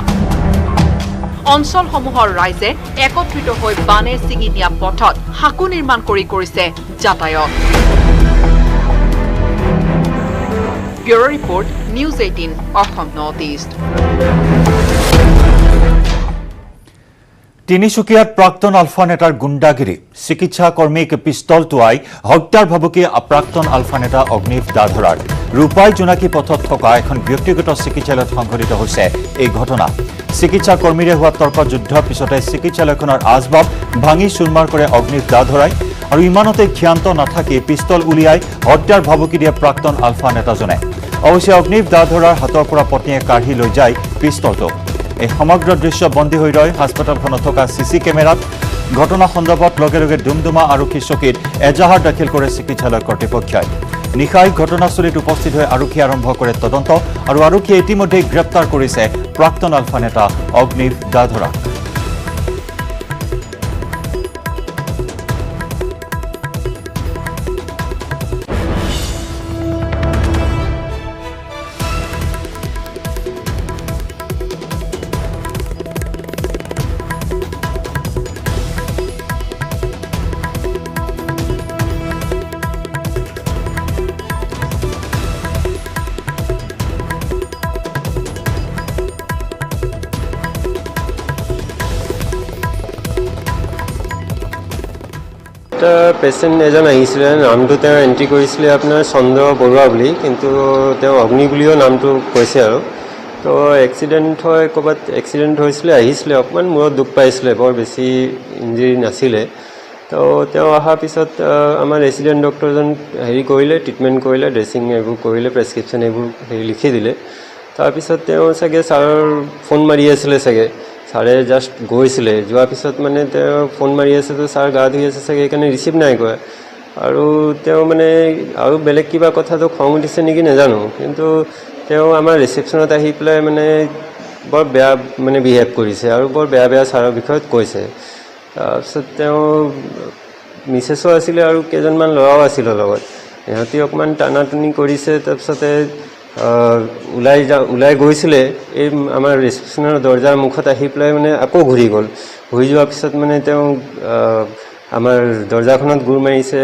Speaker 10: অঞ্চলসমূহৰ ৰাইজে একত্ৰিত হৈ বানে ছিঙি নিয়া পথত হাকু নিৰ্মাণ কৰিছে যাতায়াত bureau report news 18 Assam North east
Speaker 1: তিনিচুকীয়াত প্ৰাক্তন আলফা নেতাৰ গুণ্ডাগিৰি চিকিৎসা কৰ্মীক পিস্তল টুৱাই হত্যাৰ ভাবুকি প্ৰাক্তন আলফা নেতা অগ্নিভ দাধৰাৰ ৰূপাই জোনাকী পথত থকা এখন ব্যক্তিগত চিকিৎসালয়ত সংঘটিত হৈছে এই ঘটনা চিকিৎসা কৰ্মীৰে হোৱা তৰ্ক যুদ্ধৰ পিছতে চিকিৎসালয়খনৰ আজবাব ভাঙি চুৰমাৰ কৰে অগ্নিভ দাধৰাই আৰু ইমানতে ক্ষান্ত নাথাকি পিস্তল উলিয়াই হত্যাৰ ভাবুকি দিয়ে প্ৰাক্তন আলফা নেতাজনে অৱশ্যে অগ্নিভ দাধৰাৰ হাতৰ পৰা পত্নীয়ে কাঢ়ি লৈ যায় পিস্তলটো এই সমগ্ৰ দৃশ্য বন্দী হৈ ৰয় হাস্পতালখনত থকা সিসি কেমেৰাত ঘটনা সন্দৰ্ভত লগে লগে ডুমডুমা আৰক্ষী চকীত এজাহাৰ দাখিল কৰে চিকিৎসালয় কৰ্তৃপক্ষই নিশাই ঘটনাস্থলীত উপস্থিত হৈ আৰক্ষী আৰম্ভ কৰে তদন্ত আৰু আৰক্ষীয়ে ইতিমধ্যে গ্ৰেপ্তাৰ কৰিছে প্ৰাক্তন আলফা নেতা অগ্নিভ দাধৰাক
Speaker 15: পেচেণ্ট এজন আহিছিলে নামটো তেওঁ এণ্ট্ৰি কৰিছিলে আপোনাৰ চন্দ্ৰ বৰুৱা বুলি কিন্তু তেওঁ অগ্নি বুলিও নামটো কৈছে আৰু তো এক্সিডেণ্ট হয় ক'ৰবাত এক্সিডেণ্ট হৈছিলে আহিছিলে অকণমান মূৰত দুখ পাইছিলে বৰ বেছি ইঞ্জুৰি নাছিলে তো তেওঁ অহাৰ পিছত আমাৰ ৰেচিডেণ্ট ডক্টৰজন হেৰি কৰিলে ট্ৰিটমেণ্ট কৰিলে ড্ৰেছিং এইবোৰ কৰিলে প্ৰেছক্ৰিপশ্যন এইবোৰ হেৰি লিখি দিলে তাৰপিছত তেওঁ চাগে ছাৰৰ ফোন মাৰি আছিলে চাগে ছাৰে জাষ্ট গৈছিলে যোৱাৰ পিছত মানে তেওঁ ফোন মাৰি আছে তো ছাৰ গা ধুই আছে চাগে সেইকাৰণে ৰিচিভ নাই কৰা আৰু তেওঁ মানে আৰু বেলেগ কিবা কথাটো খং উঠিছে নেকি নাজানো কিন্তু তেওঁ আমাৰ ৰিচেপশ্যনত আহি পেলাই মানে বৰ বেয়া মানে বিহেভ কৰিছে আৰু বৰ বেয়া বেয়া ছাৰৰ বিষয়ত কৈছে তাৰপিছত তেওঁ মিছেছো আছিলে আৰু কেইজনমান ল'ৰাও আছিলে লগত সিহঁতি অকণমান টানাটুনি কৰিছে তাৰপিছতে ওলাই গৈছিলে এই আমাৰ ৰিচেপশ্যনৰ দৰ্জাৰ মুখত আহি পেলাই মানে আকৌ ঘূৰি গ'ল ঘূৰি যোৱাৰ পিছত মানে তেওঁ আমাৰ দৰ্জাখনত গোৰ মাৰিছে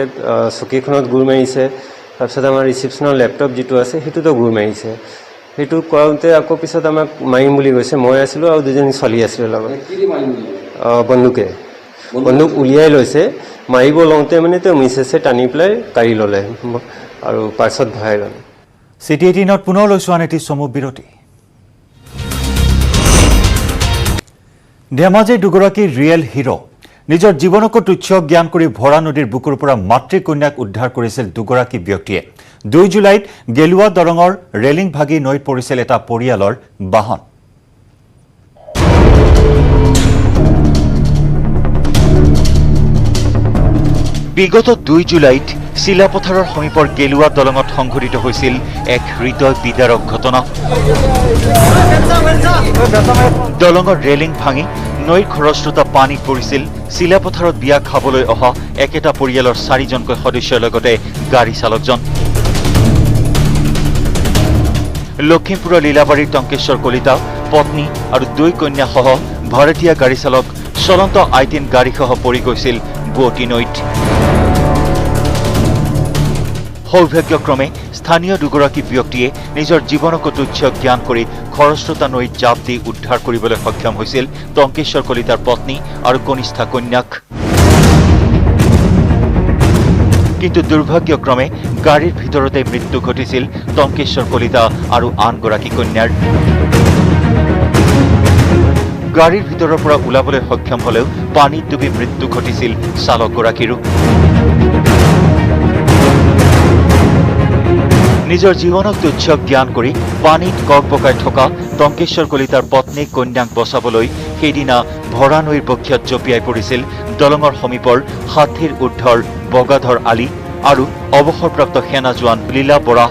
Speaker 15: চকীখনত গোৰ মাৰিছে তাৰপিছত আমাৰ ৰিচেপশ্যনৰ লেপটপ যিটো আছে সেইটোতো গোৰ মাৰিছে সেইটো কৰোঁতে আকৌ পিছত আমাক মাৰিম বুলি কৈছে মই আছিলোঁ আৰু দুজনী ছোৱালী আছিলে লগত বন্দুক উলিয়াই লৈছে মাৰিব লওঁতে মানে তেওঁ মিছেছে টানি পেলাই কাঢ়ি ল'লে আৰু পাৰ্চত ভৰাই ল'লে
Speaker 1: চিটি 18ত পুনৰ লৈছো আন এটি চমু বিৰতি ধেমাজিৰ দুগৰাকী ৰিয়েল হিৰো নিজৰ জীৱনকো তুচ্ছ জ্ঞান কৰি ভৰা নদীৰ বুকুৰ পৰা মাতৃকন্যাক উদ্ধাৰ কৰিছিল দুগৰাকী ব্যক্তিয়ে 2 জুলাইত গেলুৱা দৰঙৰ ৰেলিং ভাগি নৈত পৰিছিল এটা পৰিয়ালৰ বাহন বিগত 2 জুলাইত শিলাপথাৰৰ সমীপৰ গেলুৱা দলঙত সংঘটিত হৈছিল এক হৃদয় বিদাৰক ঘটনা দলঙৰ ৰেলিং ভাঙি নৈৰ খৰস্ৰোতা পানীত পৰিছিল শিলাপথাৰত বিয়া খাবলৈ অহা একেটা পৰিয়ালৰ 4জনকৈ সদস্যৰ লগতে গাড়ী চালকজন লখিমপুৰৰ লীলাবাৰীৰ টংকেশ্বৰ কলিতা পত্নী আৰু 2 কন্যাসহ ভাৰতীয় গাড়ী চালক চলন্ত I-10 গাড়ীসহ পৰি গৈছিল বুৱতী নৈত। সৌভাগ্যক্ৰমে স্থানীয় দুগৰাকী ব্যক্তিয়ে নিজৰ জীৱনক তুচ্ছ জ্ঞান কৰি খৰস্ৰোতা নৈত জাপ দি উদ্ধাৰ কৰিবলৈ সক্ষম হৈছিল টংকেশ্বৰ কলিতাৰ পত্নী আৰু কনিষ্ঠা কন্যাক। কিন্তু দুৰ্ভাগ্যক্ৰমে গাড়ীৰ ভিতৰতে মৃত্যু ঘটিছিল টংকেশ্বৰ কলিতা আৰু আনগৰাকী কন্যাৰ। গাড়ীৰ ভিতৰৰ পৰা ওলাবলৈ সক্ষম হলেও পানীত ডুবি মৃত্যু ঘটিছিল চালকগৰাকীৰো। নিজৰ জীৱনক তুচ্ছ জ্ঞান কৰি পানীত কক পকাই থকা টংকেশ্বৰ কলিতাৰ পত্নী কন্যাক বচাবলৈ সেইদিনা ভৰা নৈৰ বক্ষত জঁপিয়াই পৰিছিল দলঙৰ সমীপৰ 60ৰ ঊৰ্ধৰ বগাধৰ আলী আৰু অৱসৰপ্ৰাপ্ত সেনা জোৱান লীলা বৰা।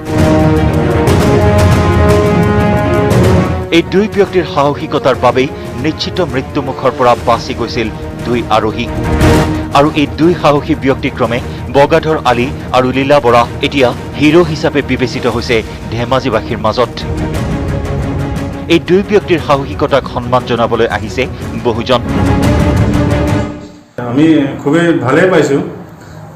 Speaker 1: এই 2 ব্যক্তিৰ সাহসিকতাৰ বাবেই নিশ্চিত মৃত্যুমুখৰ পৰা বাচি গৈছিল 2 আৰোহী। আৰু এই 2 সাহসী ব্যক্তিক্ৰমে বগাধৰ আলী আৰু লীলা বৰা এতিয়া হিৰো হিচাপে বিবেচিত হৈছে ধেমাজিবাসীৰ মাজত। এই 2 ব্যক্তিৰ সাহসিকতাক সন্মান জনাবলৈ আহিছে বহুজন।
Speaker 16: আমি খুবেই ভালেই পাইছোঁ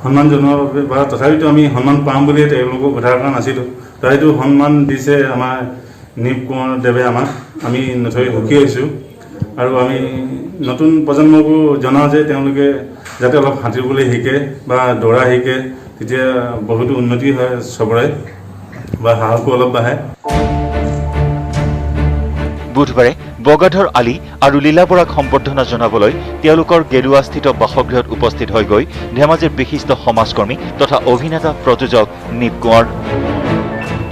Speaker 16: সন্মান জনোৱাৰ বাবে, বা তথাপিতো আমি সন্মান পাম বুলি তেওঁলোকক কথা কোৱা নাছিলোঁ। তথাপিতো সন্মান দিছে আমাৰ নীপ কোঁৱৰ দেৱে আমাক, আমি নথৈ সুখী হৈছোঁ। আৰু আমি নতুন প্ৰজন্মকো জনাওঁ যে তেওঁলোকে যাতে অলপ সাঁতুৰিবলৈ শিকে বা দৌৰা শিকে, তেতিয়া বহুতো উন্নতি হয় চবৰে, বা সাহসো অলপ বাঢ়ে।
Speaker 1: বুধবাৰে বগাধৰ আলী আৰু লীলা বৰাক সম্বৰ্ধনা জনাবলৈ তেওঁলোকৰ গেৰুৱাস্থিত বাসগৃহত উপস্থিত হৈ গৈ ধেমাজিৰ বিশিষ্ট সমাজকৰ্মী তথা অভিনেতা প্ৰযোজক নীপ কোঁৱৰ।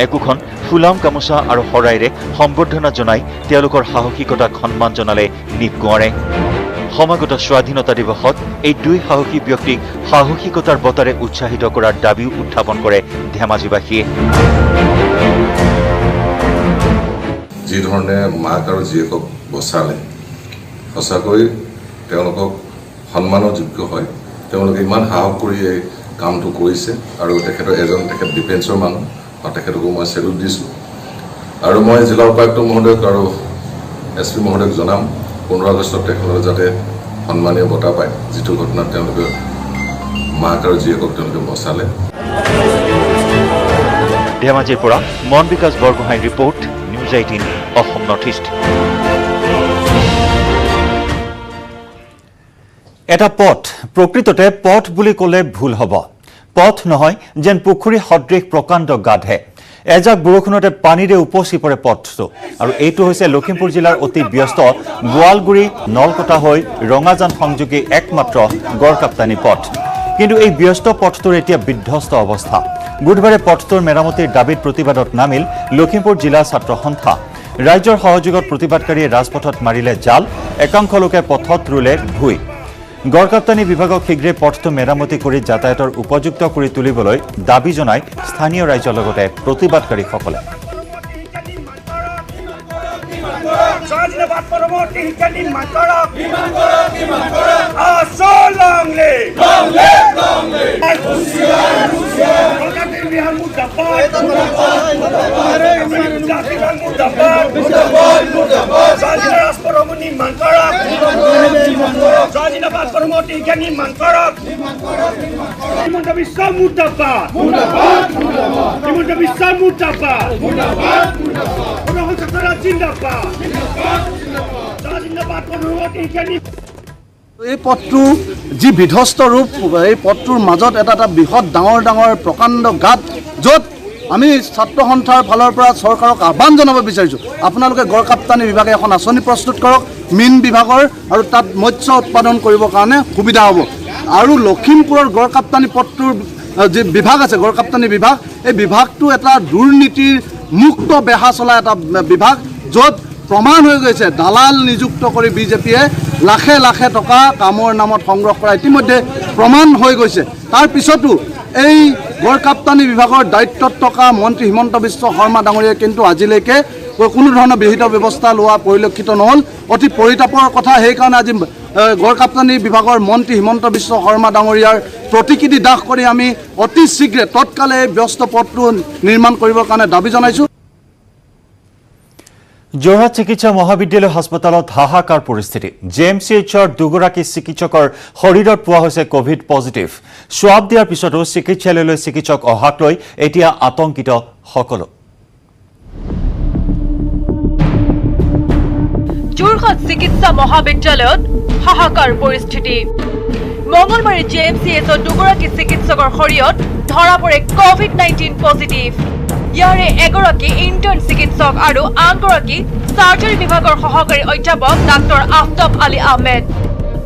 Speaker 1: একোখন ফুলাম গামোচা আৰু শৰাইৰে সম্বৰ্ধনা জনাই তেওঁলোকৰ সাহসিকতাক সন্মান জনালে নীপ কোঁৱৰে। সমাগত স্বাধীনতা দিৱসত এই 2 সাহসী ব্যক্তিক সাহসিকতাৰ বঁটাৰে উৎসাহিত কৰাৰ দাবীও উত্থাপন কৰে ধেমাজিবাসীয়ে।
Speaker 17: যি ধৰণে মাক আৰু জীয়েকক বচালে, সঁচাকৈ তেওঁলোকক সন্মানৰ যোগ্য হয়। তেওঁলোকে ইমান সাহস কৰি এই কামটো কৰিছে আৰু তেখেত ডিফেন্সৰ মানুহ, আৰু তেখেতকো মই চেলুট দিছোঁ। আৰু মই জিলা উপায়ুক্ত মহোদয়ক আৰু SP মহোদয়ক জনাম 15 আগষ্টত তেখেতলোকে যাতে সন্মানীয় বঁটা পায়, যিটো ঘটনাত তেওঁলোকে মাক আৰু জীয়েকক তেওঁলোকে বচালে।
Speaker 1: ধেমাজিৰ পৰা মন বিকাশ বৰগোহাঁইৰ report, news 18 Assam North East.
Speaker 18: এটা পথ প্ৰকৃততে পথ বুলি ক'লে ভুল হ'ব। পথ নহয় যেন পুখুৰী সদৃশ প্ৰকাণ্ড গাধে। এজাক বৰষুণতে পানীৰে উপচি পৰে পথটো। আৰু এইটো হৈছে লখিমপুৰ জিলাৰ অতি ব্যস্ত গোৱালগুৰি নলকটা হৈ ৰঙাজান সংযোগী একমাত্ৰ গড়কাপ্তানি পথ। কিন্তু এই ব্যস্ত পথটোৰ এতিয়া বিধ্বস্ত অৱস্থা। বুধবাৰে পথটোৰ মেৰামতিৰ দাবীত প্ৰতিবাদত নামিল লখিমপুৰ জিলা ছাত্ৰ সন্থা। ৰাজ্যৰ সহযোগত প্ৰতিবাদকাৰীয়ে ৰাজপথত মাৰিলে জাল, একাংশ লোকে পথত ৰুলে ভুই। গড়কাপ্তানি বিভাগক শীঘ্ৰে পথটো মেৰামতি কৰি যাতায়াতৰ উপযুক্ত কৰি তুলিবলৈ দাবী জনাই স্থানীয় ৰাইজৰ লগতে প্ৰতিবাদকাৰীসকলে।
Speaker 12: এই পথটো যি বিধ্বস্ত ৰূপ, এই পথটোৰ মাজত এটা বৃহৎ ডাঙৰ ডাঙৰ প্ৰকাণ্ড গাঁত, য'ত আমি ছাত্ৰ সন্থাৰ ফালৰ পৰা চৰকাৰক আহ্বান জনাব বিচাৰিছোঁ, আপোনালোকে গড়কাপ্তানি বিভাগে এখন আঁচনি প্ৰস্তুত কৰক মীন বিভাগৰ, আৰু তাত মৎস্য উৎপাদন কৰিবৰ কাৰণে সুবিধা হ'ব। আৰু লখিমপুৰৰ গড়কাপ্তানি পথটোৰ যি বিভাগ আছে, গড়কাপ্তানি বিভাগ, এই বিভাগটো এটা দুৰ্নীতিৰ মুক্ত বেহা চলা এটা বিভাগ, য'ত প্ৰমাণ হৈ গৈছে দালাল নিযুক্ত কৰি বিজেপিয়ে লাখে লাখে টকা কামৰ নামত সংগ্ৰহ কৰা ইতিমধ্যে প্ৰমাণ হৈ গৈছে। তাৰ পিছতো এই গড়কাপ্তানি বিভাগৰ দায়িত্বত থকা মন্ত্ৰী হিমন্ত বিশ্ব শৰ্মা ডাঙৰীয়াই কিন্তু আজিলৈকে কোনো ধৰণৰ বিহিত ব্যৱস্থা লোৱা পৰিলক্ষিত নহ'ল। অতি পৰিতাপৰ কথা। সেইকাৰণে আজি গড়কাপ্তানি বিভাগৰ মন্ত্ৰী হিমন্ত বিশ্ব শৰ্মা ডাঙৰীয়াৰ প্ৰতিকৃতি দাহ কৰি আমি অতি শীঘ্ৰে তৎকালে ব্যস্ত পথটো নিৰ্মাণ কৰিবৰ কাৰণে দাবী জনাইছোঁ।
Speaker 18: যোৰহাট চিকিৎসা মহাবিদ্যালয় হাস্পতালত হাহাকাৰ পৰিস্থিতি JMCHৰ দুগৰাকী চিকিৎসকৰ শৰীৰত পোৱা হৈছে কোভিড পজিটিভ সোৱাব দিয়াৰ পিছতো চিকিৎসালয়লৈ চিকিৎসক অহাক লৈ এতিয়া আতংকিত সকলো
Speaker 10: যোৰহাট চিকিৎসা মহাবিদ্যালয়ত হাহাকাৰ পৰিস্থিতি মঙলবাৰে JMCHৰ দুগৰাকী চিকিৎসকৰ শৰীৰত ধৰা পৰে কোভিড-19 পজিটিভ ইয়াৰে এগৰাকী ইণ্টাৰ্ণ চিকিৎসক আৰু আনগৰাকী সাৰ্জাৰী বিভাগৰ সহকাৰী অধ্যাপক ডাক্তৰ আফতাব আলী আহমেদ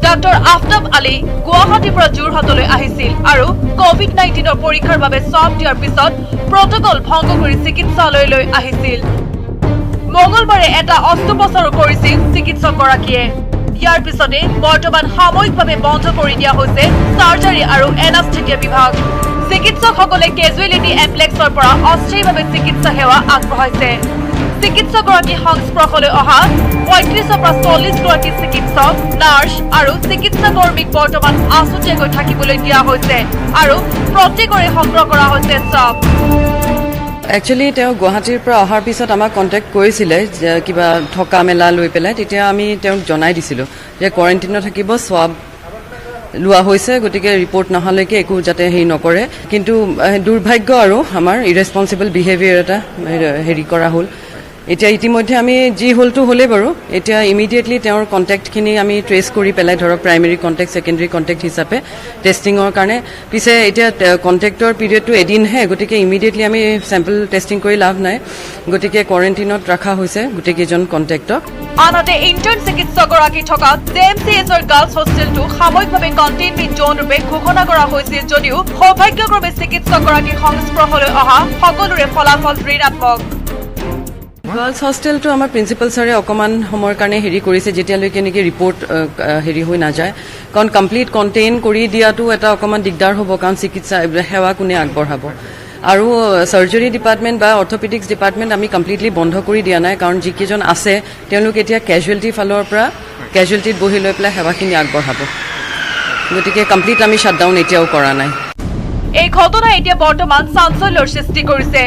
Speaker 10: ডাক্তৰ আফতাব আলী গুৱাহাটীৰ পৰা যোৰহাটলৈ আহিছিল আৰু কোভিড-19ৰ পৰীক্ষাৰ বাবে সব দিয়াৰ পিছত প্ৰটকল ভংগ কৰি চিকিৎসালয়লৈ আহিছিল মঙলবাৰে এটা অস্ত্ৰোপচাৰ কৰিছিল চিকিৎসকগৰাকীয়ে ইয়াৰ পিছতে বৰ্তমান সাময়িকভাৱে বন্ধ কৰি দিয়া হৈছে সাৰ্জাৰী আৰু এনাস্থেটিয়া বিভাগ চিকিৎসকসকলে কেজুৱেলিটি এমপ্লেক্সৰ পৰা অস্থায়ীভাৱে চিকিৎসা সেৱা আগবঢ়াইছে চিকিৎসকগৰাকী সংস্পৰ্শলৈ অহা ৩৫ পৰা ৪০ গৰাকী চিকিৎসক নাৰ্ছ আৰু চিকিৎসাকৰ্মীক বৰ্তমান আছুতীয়াকৈ থাকিবলৈ দিয়া হৈছে আৰু প্ৰত্যেকৰে সংগ্ৰহ কৰা হৈছে স্বাব
Speaker 19: একচুৱেলি তেওঁ গুৱাহাটীৰ পৰা অহাৰ পিছত আমাক কণ্টেক্ট কৰিছিলে যে কিবা থকা মেলা লৈ পেলাই তেতিয়া আমি তেওঁক জনাই দিছিলোঁ যে কোৱাৰেণ্টাইনত থাকিব স্বাব লোৱা হৈছে গতিকে ৰিপৰ্ট নহালৈকে একো যাতে হেৰি নকৰে কিন্তু দুৰ্ভাগ্য আৰু আমাৰ ইৰেছপন্সিবল বিহেভিয়াৰ এটা হেৰি কৰা হ'ল এতিয়া ইতিমধ্যে আমি যি হ'লটো হ'লে বাৰু এতিয়া ইমিডিয়েটলি তেওঁৰ কণ্টেক্টখিনি আমি ট্ৰেচ কৰি পেলাই ধৰক প্ৰাইমেৰী কণ্টেক্ট ছেকেণ্ডেৰী কণ্টেক্ট হিচাপে টেষ্টিঙৰ কাৰণে পিছে এতিয়া কণ্টেক্টৰ পিৰিয়ডটো এদিনহে গতিকে ইমিডিয়েটলি আমি চেম্পল টেষ্টিং কৰি লাভ নাই গতিকে কোৱাৰেণ্টাইনত ৰখা হৈছে গোটেইকেইজন কণ্টেক্টক
Speaker 10: আনহাতে ইণ্টাৰ্ণ চিকিৎসকগৰাকী থকা JMCHৰ গাৰ্লছ হোষ্টেলটো সাময়িকভাৱে কণ্টেইনমেণ্ট জোন ৰূপে ঘোষণা কৰা হৈছিল যদিও সৌভাগ্যক্ৰমে চিকিৎসকগৰাকীৰ সংস্পৰ্শলৈ অহা সকলোৰে ফলাফল ঋণাত্মক
Speaker 19: গাৰ্লছ হোষ্টেলটো আমাৰ প্ৰিন্সিপাল ছাৰে অকণমান সময়ৰ কাৰণে হেৰি কৰিছে যেতিয়ালৈকে নেকি ৰিপৰ্ট হেৰি হৈ নাযায় কাৰণ কমপ্লিট কণ্টেইন কৰি দিয়াটো এটা অকণমান দিগদাৰ হ'ব কাৰণ চিকিৎসা সেৱা কোনে আগবঢ়াব আৰু সাৰ্জাৰী ডিপাৰ্টমেণ্ট বা অৰ্থপেডিক্স ডিপাৰ্টমেণ্ট আমি কমপ্লিটলি বন্ধ কৰি দিয়া নাই কাৰণ যিকেইজন আছে তেওঁলোক এতিয়া কেজুৱেলিটি ফালৰ পৰা কেজুৱেলিটিত বহি লৈ পেলাই সেৱাখিনি আগবঢ়াব গতিকে কমপ্লিট আমি শ্বাটডাউন এতিয়াও কৰা নাই
Speaker 10: এই ঘটনা এতিয়া বৰ্তমান চাঞ্চল্যৰ সৃষ্টি কৰিছে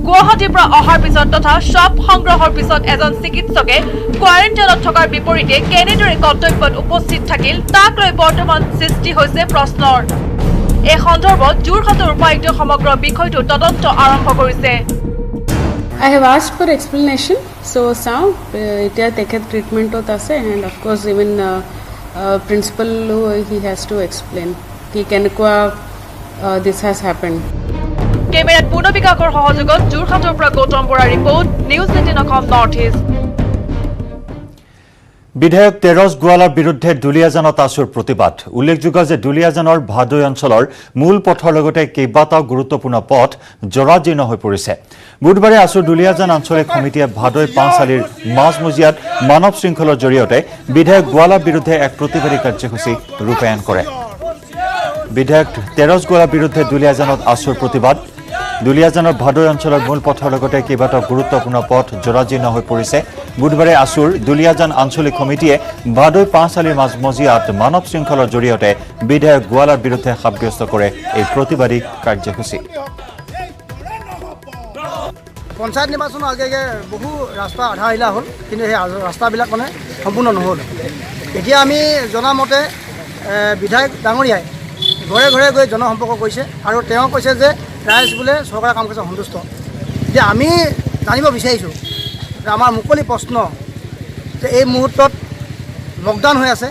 Speaker 10: গুৱাহাটীৰ পৰা অহাৰ পিছত তথা সব সংগ্ৰহৰ পিছত এজন চিকিৎসকে কোৱাৰেণ্টাইনত থকাৰ বিপৰীতে কেনেদৰে কৰ্তব্যত উপস্থিত থাকিল তাক লৈ বৰ্তমান সৃষ্টি হৈছে প্ৰশ্নৰ এই সন্দৰ্ভত যোৰহাটৰ উপায়ুক্ত সমগ্ৰ বিষয়টো তদন্ত আৰম্ভ কৰিছে
Speaker 20: I have asked for explanation so now এতিয়া তেখেত ট্ৰিটমেণ্টত আছে and of course even principal he has to explain কি কেনেকুৱা this has happened
Speaker 10: কেমেৰাত পূৰ্ণ বিকাশৰ সহযোগত যোৰহাটৰ পৰা গৌতম বৰাৰ report news 18 Assam North east
Speaker 18: বিধায়ক তেৰছ গোৱালাৰ বিৰুদ্ধে দুলিয়াজানত আছুৰ প্ৰতিবাদ উল্লেখযোগ্য যে দুলিয়াজানৰ ভাদৈ অঞ্চলৰ মূল পথৰ লগতে কেইবাটাও গুৰুত্বপূৰ্ণ পথ জৰাজীৰ্ণ হৈ পৰিছে বুধবাৰে আছুৰ দুলিয়াজান আঞ্চলিক সমিতিয়ে ভাদৈ পাঁচআলিৰ মাজমজিয়াত মানৱ শৃংখলৰ জৰিয়তে বিধায়ক গোৱালাৰ বিৰুদ্ধে এক প্ৰতিবাদী কাৰ্যসূচী ৰূপায়ণ কৰে বিধায়ক তেৰছ গোৱালাৰ বিৰুদ্ধে দুলিয়াজানত আছুৰ প্ৰতিবাদ দুলিয়াজানৰ ভাদৈ অঞ্চলৰ মূল পথৰ লগতে কেইবাটাও গুৰুত্বপূৰ্ণ পথ জৰাজীৰ্ণ হৈ পৰিছে বুধবাৰে আছুৰ দুলিয়াজান আঞ্চলিক সমিতিয়ে ভাদৈ পাঁচআলিৰ মাজমজিয়াত মানৱ শৃংখলৰ জৰিয়তে বিধায়ক গোৱালাৰ বিৰুদ্ধে সাব্যস্ত কৰে এই প্ৰতিবাদী কাৰ্যসূচী
Speaker 21: পঞ্চায়ত নিৰ্বাচনৰ আগে আগে বহু ৰাস্তা আধা আহিলা হ'ল কিন্তু সেই ৰাস্তাবিলাক মানে সম্পূৰ্ণ নহ'ল এতিয়া আমি জনামতে বিধায়ক ডাঙৰীয়াই ঘৰে ঘৰে গৈ জনসম্পৰ্ক কৰিছে আৰু তেওঁ কৈছে যে ৰাইজ বোলে চৰকাৰে কাম কৰিছে সন্তুষ্ট এতিয়া আমি জানিব বিচাৰিছোঁ যে আমাৰ মুকলি প্ৰশ্ন যে এই মুহূৰ্তত লকডাউন হৈ আছে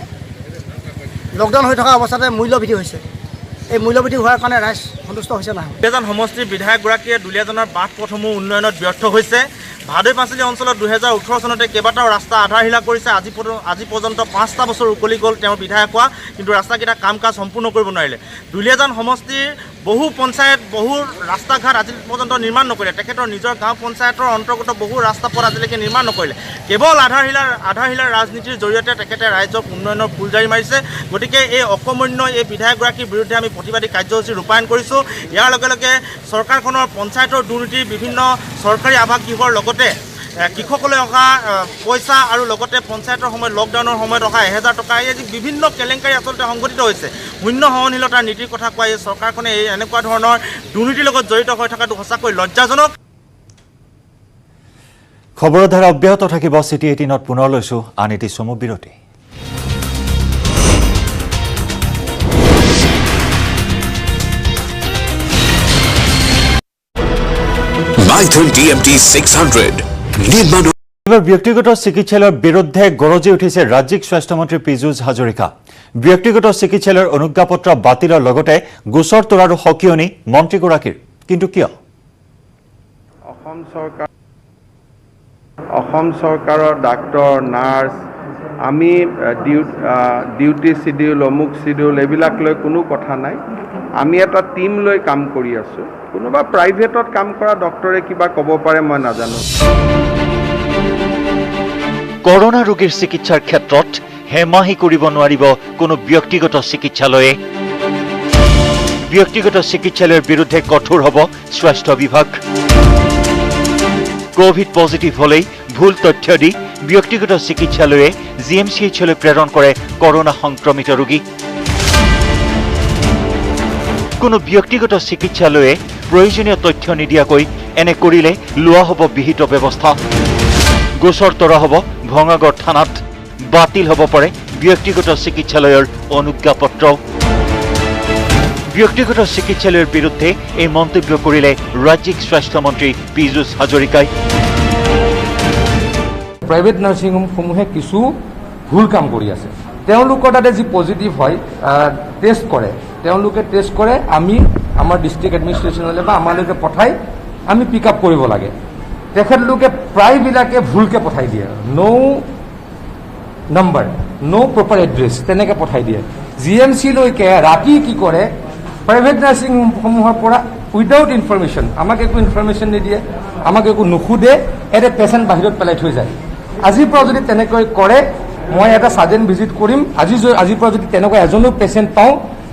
Speaker 21: লকডাউন হৈ থকা অৱস্থাতে মূল্যবৃদ্ধি হৈছে এই মূল্যবৃদ্ধি হোৱাৰ কাৰণে ৰাইজ সন্তুষ্ট হৈছে নাই
Speaker 22: দুলিয়াজান সমষ্টিৰ বিধায়কগৰাকীয়ে দুলিয়াজানৰ বাট পথসমূহ উন্নয়নত ব্যৰ্থ হৈছে ভাদৈ পাঁচআলি অঞ্চলত 2018 চনতে কেইবাটাও ৰাস্তা আধাৰশিলা কৰিছে আজি পৰ্যন্ত 5টা বছৰ উকলি গ'ল তেওঁৰ বিধায়ক হোৱা কিন্তু ৰাস্তাকেইটা কাম কাজ সম্পূৰ্ণ কৰিব নোৱাৰিলে দুলিয়াজান সমষ্টিৰ বহু পঞ্চায়ত বহু ৰাস্তা ঘাট আজি পৰ্যন্ত নিৰ্মাণ নকৰিলে তেখেতৰ নিজৰ গাঁও পঞ্চায়তৰ অন্তৰ্গত বহু ৰাস্তা পথ আজিলৈকে নিৰ্মাণ নকৰিলে কেৱল আধাৰশিলাৰ ৰাজনীতিৰ জৰিয়তে তেখেতে ৰাইজক উন্নয়নৰ ফুলজাৰি মাৰিছে গতিকে এই অকৰ্মণ্য এই বিধায়কগৰাকীৰ বিৰুদ্ধে আমি প্ৰতিবাদী কাৰ্যসূচী ৰূপায়ণ কৰিছোঁ ইয়াৰ লগে লগে চৰকাৰখনৰ পঞ্চায়তৰ দুৰ্নীতিৰ বিভিন্ন চৰকাৰী আৱাসগৃহৰ লগতে কৃষকলৈ অহা পইচা আৰু লগতে পঞ্চায়তৰ সময়ত লকডাউনৰ সময়ত অহা 1000 টকা এই বিভিন্ন কেলেংকাৰী আচলতে সংঘটিত হৈছে শূন্য সহনশীলতাৰ নীতিৰ কথা কোৱা এই চৰকাৰখনে এই এনেকুৱা ধৰণৰ দুৰ্নীতিৰ লগত জড়িত হৈ থকাটো সঁচাকৈ লজ্জাজনক
Speaker 18: খবৰৰ ধাৰা অব্যাহত থাকিব চিটি 18ত পুনৰ লৈছো আন এটি চমু বিৰতি
Speaker 3: MT 600
Speaker 18: ব্যক্তিগত চিকিৎসালয়ৰ বিৰুদ্ধে গৰজি উঠিছে ৰাজ্যিক স্বাস্থ্যমন্ত্ৰী পীযুষ হাজৰিকা ব্যক্তিগত চিকিৎসালয়ৰ অনুজ্ঞাপত্ৰ বাতিলৰ লগতে গোচৰ তোৰাৰো হকিয়নি মন্ত্ৰীগৰাকীৰ কিন্তু কিয়
Speaker 4: অসম চৰকাৰৰ ডাক্তৰ নাৰ্ছ আমি ডিউটি শিডিউল অমুক শিডিউল এইবিলাক লৈ কোনো কথা নাই আমি এটা টিম লৈ কাম কৰি আছো কোনোবা প্ৰাইভেটত কাম কৰা ডক্টৰে কিবা ক'ব পাৰে মই নাজানো
Speaker 1: কৰোনা ৰোগীৰ চিকিৎসাৰ ক্ষেত্ৰত হেমাহি কৰিব নোৱাৰিব কোনো ব্যক্তিগত চিকিৎসালয়ে ব্যক্তিগত চিকিৎসালয়ৰ বিৰুদ্ধে কঠোৰ হ'ব স্বাস্থ্য বিভাগ কোভিড পজিটিভ হলেই ভুল তথ্য দি ব্যক্তিগত চিকিৎসালয়ে জিএমচিএইচলৈ প্ৰেৰণ কৰে কৰোনা সংক্ৰমিত ৰোগী কোনো ব্যক্তিগত চিকিৎসালয়ে প্ৰয়োজনীয় তথ্য নিদিয়াকৈ এনে কৰিলে লোৱা হ'ব বিহিত ব্যৱস্থা গোচৰ তৰা হ'ব ভঙাগড় থানাত বাতিল হ'ব পাৰে ব্যক্তিগত চিকিৎসালয়ৰ অনুজ্ঞাপত্ৰ ব্যক্তিগত চিকিৎসালয়ৰ বিৰুদ্ধে এই মন্তব্য কৰিলে ৰাজ্যিক স্বাস্থ্যমন্ত্ৰী পীযুষ হাজৰিকাই
Speaker 23: প্ৰাইভেট নাৰ্ছিং হোমসমূহে কিছু ভুল কাম কৰি আছে তেওঁলোকৰ তাতে যি পজিটিভ হয় টেষ্ট কৰে তেওঁলোকে টেষ্ট কৰে আমি আমাৰ ডিষ্ট্ৰিক্ট এডমিনিষ্ট্ৰেশ্যনলৈ বা আমালৈকে পঠাই আমি পিক আপ কৰিব লাগে তেখেতলোকে প্ৰায়বিলাকে ভুলকে পঠাই দিয়ে ন' নম্বৰ ন' প্ৰপাৰ এড্ৰেছ তেনেকৈ পঠাই দিয়ে জিএমচিলৈকে ৰাতি কি কৰে প্ৰাইভেট নাৰ্ছিং হোমসমূহৰ পৰা উইদাউট ইনফৰমেশ্যন আমাক একো ইনফৰমেশ্যন নিদিয়ে আমাক একো নুসুধে এটা পেচেণ্ট বাহিৰত পেলাই থৈ যায় আজিৰ পৰা যদি তেনেকৈ কৰে মই এটা ছাডেন ভিজিট কৰিম আজিৰ পৰা যদি তেনেকুৱা এজনো পেচেণ্ট পাওঁ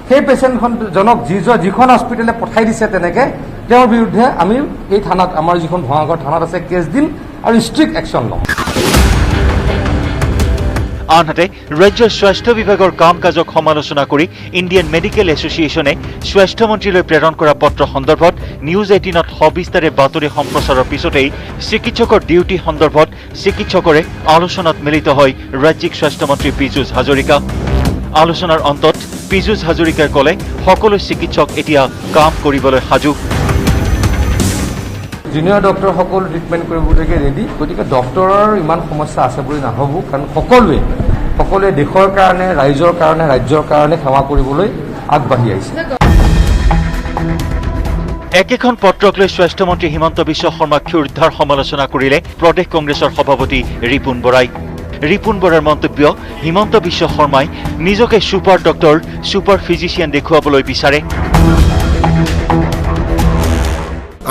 Speaker 23: সেই পেচেণ্টজনক যিখন হস্পিটেলে পঠাই দিছে তেনেকৈ তেওঁৰ বিৰুদ্ধে আমি এই থানাত আমাৰ যিখন ভঙাগড় থানাত আছে কেছ দিম আৰু ষ্ট্ৰিক্ট একশ্যন ল'ম
Speaker 1: আনহাতে ৰাজ্যৰ স্বাস্থ্য বিভাগৰ কাম কাজক সমালোচনা কৰি ইণ্ডিয়ান মেডিকেল এছ'চিয়েশ্যনে স্বাস্থ্যমন্ত্ৰীলৈ প্ৰেৰণ কৰা পত্ৰ সন্দৰ্ভত নিউজ 18ত সবিস্তাৰে বাতৰি সম্প্ৰচাৰৰ পিছতেই চিকিৎসকৰ ডিউটি সন্দৰ্ভত চিকিৎসকৰে আলোচনাত মিলিত হয় ৰাজ্যিক স্বাস্থ্যমন্ত্ৰী পীযুষ হাজৰিকা আলোচনাৰ অন্তত পীযুষ হাজৰিকাই ক'লে সকলো চিকিৎসক এতিয়া কাম কৰিবলৈ সাজু
Speaker 23: জুনিয়ৰ ডক্টৰসকল ট্ৰিটমেণ্ট কৰিবলৈকে ৰেডি গতিকে ডক্টৰৰ ইমান সমস্যা আছে বুলি নাভাবোঁ কাৰণ সকলোৱে দেশৰ কাৰণে ৰাইজৰ কাৰণে ৰাজ্যৰ কাৰণে সেৱা কৰিবলৈ আগবাঢ়ি আহিছে
Speaker 1: একেখন পত্ৰক লৈ স্বাস্থ্যমন্ত্ৰী হিমন্ত বিশ্ব শৰ্মাক ক্ষুদ্ধাৰ সমালোচনা কৰিলে প্ৰদেশ কংগ্ৰেছৰ সভাপতি ৰিপুণ বৰাই ৰিপুণ বৰাৰ মন্তব্য হিমন্ত বিশ্ব শৰ্মাই নিজকে ছুপাৰ ডক্টৰ ছুপাৰ ফিজিচিয়ান দেখুৱাবলৈ বিচাৰে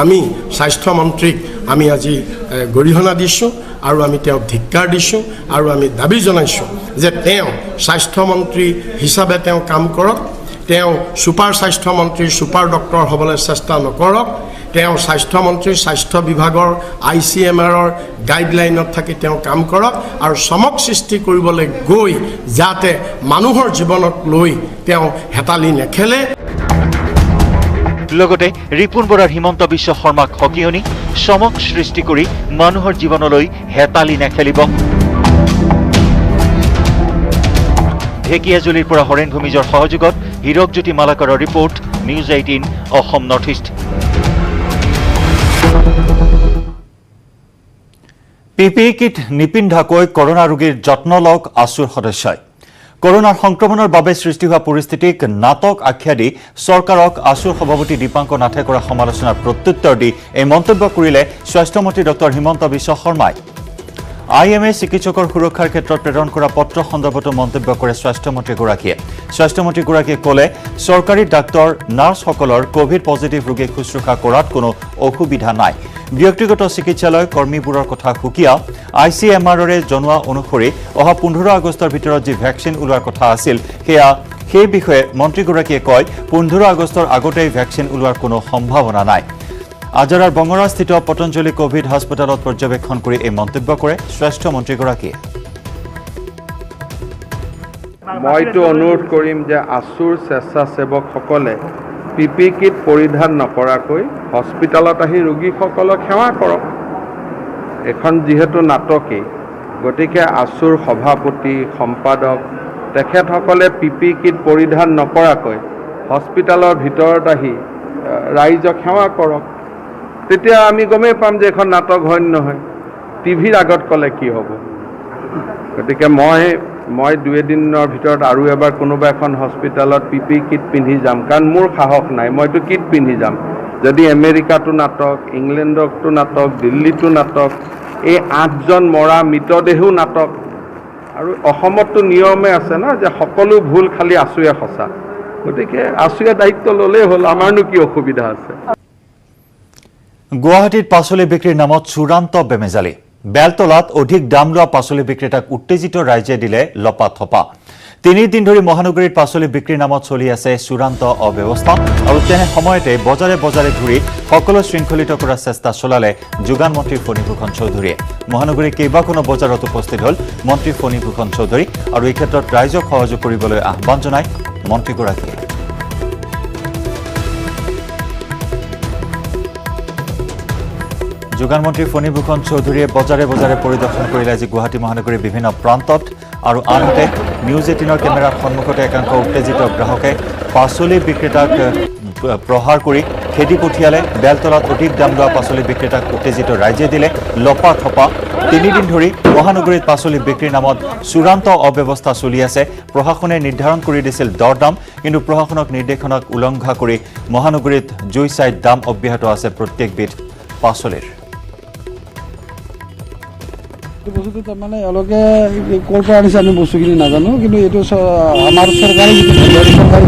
Speaker 24: আমি স্বাস্থ্যমন্ত্ৰীক আমি আজি গৰিহণা দিছোঁ আৰু আমি তেওঁক ধিক্কাৰ দিছোঁ আৰু আমি দাবী জনাইছোঁ যে তেওঁ স্বাস্থ্যমন্ত্ৰী হিচাপে তেওঁ কাম কৰক তেওঁ ছুপাৰ স্বাস্থ্যমন্ত্ৰী ছুপাৰ ডক্টৰ হ'বলৈ চেষ্টা নকৰক তেওঁ স্বাস্থ্যমন্ত্ৰী স্বাস্থ্য বিভাগৰ ICMRৰ গাইডলাইনত থাকি তেওঁ কাম কৰক আৰু চমক সৃষ্টি কৰিবলৈ গৈ যাতে মানুহৰ জীৱনক লৈ তেওঁ হেতালি নেখেলে
Speaker 1: লগতে ৰিপুণ বৰাৰ হিমন্ত বিশ্ব শৰ্মাক হকিয়নি চমক সৃষ্টি কৰি মানুহৰ জীৱনলৈ হেতালি নেখেলিব ঢেকিয়াজুলিৰ পৰা হৰেণ ভূমিজৰ সহযোগত হীৰকজ্যোতি মালাকাৰৰ report news 18 Assam North East
Speaker 18: PPE kit নিপিন্ধাকৈ কৰোনা ৰোগীৰ যত্ন লওক আছুৰ সদস্যই কৰোনাৰ সংক্ৰমণৰ বাবে সৃষ্টি হোৱা পৰিস্থিতিক নাটক আখ্যা দি চৰকাৰক আছুৰ সভাপতি দীপাংকৰ নাথে কৰা সমালোচনাৰ প্ৰত্যুত্তৰ দি এই মন্তব্য কৰিলে স্বাস্থ্যমন্ত্ৰী ডক্টৰ হিমন্ত বিশ্ব শৰ্মাই IMA চিকিৎসকৰ সুৰক্ষাৰ ক্ষেত্ৰত প্ৰেৰণ কৰা পত্ৰ সন্দৰ্ভতো মন্তব্য কৰে স্বাস্থ্যমন্ত্ৰীগৰাকীয়ে ক'লে চৰকাৰী ডাক্তৰ নাৰ্ছসকলৰ কোভিড পজিটিভ ৰোগীক শুশ্ৰূষা কৰাত কোনো অসুবিধা নাই ব্যক্তিগত চিকিৎসালয় কৰ্মীবোৰৰ কথা সুকীয়া ICMRৰে জনোৱা অনুসৰি অহা 15 আগষ্টৰ ভিতৰত যি ভেকচিন ওলোৱাৰ কথা আছিল সেই বিষয়ে মন্ত্ৰীগৰাকীয়ে কয় 15 আগষ্টৰ আগতেই ভেকচিন ওলোৱাৰ কোনো সম্ভাৱনা নাই আজাৰাৰ বঙৰাস্থিত পতঞ্জলি কোভিড হাস্পতালত পৰ্যবেক্ষণ কৰি এই মন্তব্য কৰে স্বাস্থ্যমন্ত্ৰীগৰাকীয়ে
Speaker 4: মইতো অনুৰোধ কৰিম যে আছুৰ স্বেচ্ছাসেৱকসকলে PPE কিট পৰিধান নকৰাকৈ হস্পিটেলত আহি ৰোগীসকলক সেৱা কৰক এখন যিহেতু নাটকেই গতিকে আছুৰ সভাপতি সম্পাদক তেখেতসকলে পিপি কিট পৰিধান নকৰাকৈ হস্পিটালৰ ভিতৰত আহি ৰাইজক সেৱা কৰক তেতিয়া আমি গমেই পাম যে এখন নাটক হয় নহয় টিভিৰ আগত ক'লে কি হ'ব গতিকে মই 2 দিনৰ ভিতৰত আৰু এবাৰ কোনোবা এখন হস্পিটালত পিপি কিট পিন্ধি যাম কাৰণ মোৰ সাহস নাই মইতো কিট পিন্ধি যাম যদি আমেৰিকাটো নাটক ইংলেণ্ডতো নাটক দিল্লীতো নাটক এই 8জন মৰা মৃতদেহো নাটক আৰু অসমতো নিয়মে আছে না যে সকলো ভুল খালি আছুয়ে সঁচা গতিকে আছুয়ে দায়িত্ব ল'লেই হ'ল আমাৰনো কি অসুবিধা আছে
Speaker 18: গুৱাহাটীত পাচলি বিক্ৰীৰ নামত চূড়ান্ত বেমেজালি বেলতলাত অধিক দাম লোৱা পাচলি বিক্ৰেতাক উত্তেজিত ৰাইজে দিলে লপা থপা 3 দিন ধৰি মহানগৰীত পাচলি বিক্ৰীৰ নামত চলি আছে চূড়ান্ত অব্যৱস্থা আৰু তেনে সময়তে বজাৰে বজাৰে ঘূৰি সকলো শৃংখলিত কৰাৰ চেষ্টা চলালে যোগান মন্ত্ৰী ফণীভূষণ চৌধুৰীয়ে মহানগৰীৰ কেইবাখনো বজাৰত উপস্থিত হ'ল মন্ত্ৰী ফণীভূষণ চৌধুৰী আৰু এই ক্ষেত্ৰত ৰাইজক সহযোগ কৰিবলৈ আহ্বান জনায় মন্ত্ৰীগৰাকীয়ে যোগান মন্ত্ৰী ফণীভূষণ চৌধুৰীয়ে বজাৰে বজাৰে পৰিদৰ্শন কৰিলে আজি গুৱাহাটী মহানগৰীৰ বিভিন্ন প্ৰান্তত আৰু আনহাতে নিউজ 18ৰ কেমেৰাৰ সন্মুখতে একাংশ উত্তেজিত গ্ৰাহকে পাচলি বিক্ৰেতাক প্ৰহাৰ কৰি খেদি পঠিয়ালে বেলতলাত অধিক দাম লোৱা পাচলি বিক্ৰেতাক উত্তেজিত ৰাইজে দিলে লপা থপা 3 দিন ধৰি মহানগৰীত পাচলি বিক্ৰীৰ নামত চূড়ান্ত অব্যৱস্থা চলি আছে প্ৰশাসনে নিৰ্ধাৰণ কৰি দিছিল দৰদাম কিন্তু প্ৰশাসনক নিৰ্দেশনাক উলংঘা কৰি মহানগৰীত জুই চাই দাম অব্যাহত আছে প্ৰত্যেকবিধ পাচলিৰ
Speaker 2: বস্তুটো তাৰমানে এওঁলোকে ক'ৰ পৰা আনিছে আমি বস্তুখিনি নাজানো কিন্তু এইটো আমাৰ চৰকাৰী চৰকাৰী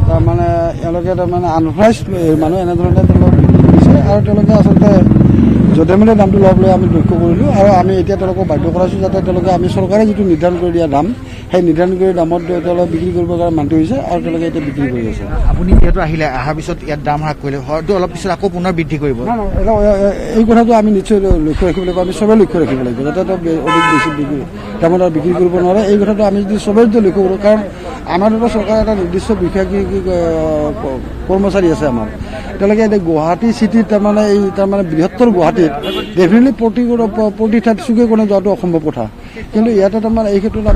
Speaker 2: তাৰমানে এওঁলোকে তাৰমানে আনফাইজ মানুহ এনেধৰণে তেওঁলোকক বিক্ৰী কৰিছে আৰু তেওঁলোকে আচলতে য'তে মানে দামটো ল'বলৈ আমি লক্ষ্য কৰিলোঁ আৰু আমি এতিয়া তেওঁলোকক বাধ্য কৰাইছোঁ যাতে তেওঁলোকে আমি চৰকাৰে যিটো নিৰ্ধাৰণ কৰি দিয়া দাম সেই নিৰ্ধাৰণ কৰি দামত তেওঁলোকে বিক্ৰী কৰিবৰ কাৰণে মান্তি হৈছে আৰু তেওঁলোকে এতিয়া বিক্ৰী কৰি আছে
Speaker 21: আপুনি যিহেতু আহিলে অহাৰ পিছত ইয়াত দাম হ্ৰাস কৰিলে হয়তো অলপ পিছত আকৌ পুনৰ বৃদ্ধি কৰিব
Speaker 2: এই কথাটো আমি নিশ্চয় লক্ষ্য ৰাখিব লাগিব আমি চবেই লক্ষ্য ৰাখিব লাগিব যাতে অধিক বেছি বিক্ৰী দামত আৰু বিক্ৰী কৰিব নোৱাৰে এই কথাটো আমি যদি চবেই যদি লক্ষ্য কৰোঁ কাৰণ আমাৰতো চৰকাৰে এটা নিৰ্দিষ্ট বিষয়া কৰ্মচাৰী আছে আমাৰ তেওঁলোকে এতিয়া গুৱাহাটী চিটিত তাৰমানে বৃহত্তৰ গুৱাহাটীত ডেফিনেটলি প্ৰতি ঠাইত চুকে কোণে যোৱাটো অসম্ভৱ কথা কিন্তু ইয়াতে তাৰমানে এই ক্ষেত্ৰত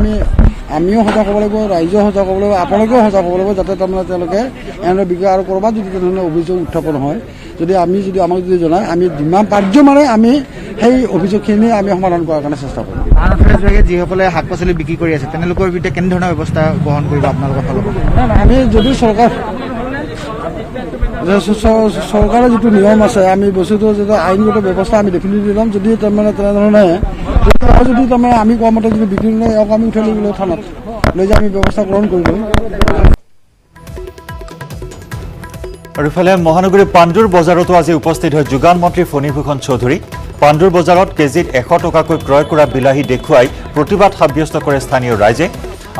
Speaker 2: আমিও সজাগ হ'ব লাগিব ৰাইজেও সজাগ হ'ব লাগিব আপোনালোকেও সজাগ হ'ব লাগিব যাতে তাৰমানে তেওঁলোকে এনে বিক্ৰী আৰু ক'ৰবাত যদি তেনেধৰণৰ অভিযোগ উত্থাপন হয় আমাক যদি জনায় আমি যিমান পাৰ্য মানে আমি সেই অভিযোগখিনি আমি সমাধান কৰাৰ কাৰণে চেষ্টা কৰিম
Speaker 21: যিসকলে শাক পাচলি বিক্ৰী কৰি আছে তেওঁলোকৰ বিৰুদ্ধে কেনেধৰণৰ ব্যৱস্থা গ্ৰহণ কৰিব আপোনালোকৰ ফালৰ পৰা
Speaker 2: আমি যদি চৰকাৰৰ যিটো নিয়ম আছে আমি বস্তুটো যিটো আইনগত ব্যৱস্থা আমি ডেফিনেটলি ল'ম যদি তাৰমানে তেনেধৰণে যদি তাৰমানে আমি কোৱা মতে যদি বিক্ৰী নাই ইয়াক আমি উঠাই লৈ থানাত লৈ যাই আমি ব্যৱস্থা গ্ৰহণ কৰিলোঁ
Speaker 18: আৰু ইফালে মহানগৰীৰ পাণ্ডুৰ বজাৰতো আজি উপস্থিত হয় যোগান মন্ত্ৰী ফণীভূষণ চৌধুৰী পাণ্ডুৰ বজাৰত কেজিত 100 টকাকৈ ক্ৰয় কৰা বিলাহী দেখুৱাই প্ৰতিবাদ সাব্যস্ত কৰে স্থানীয় ৰাইজে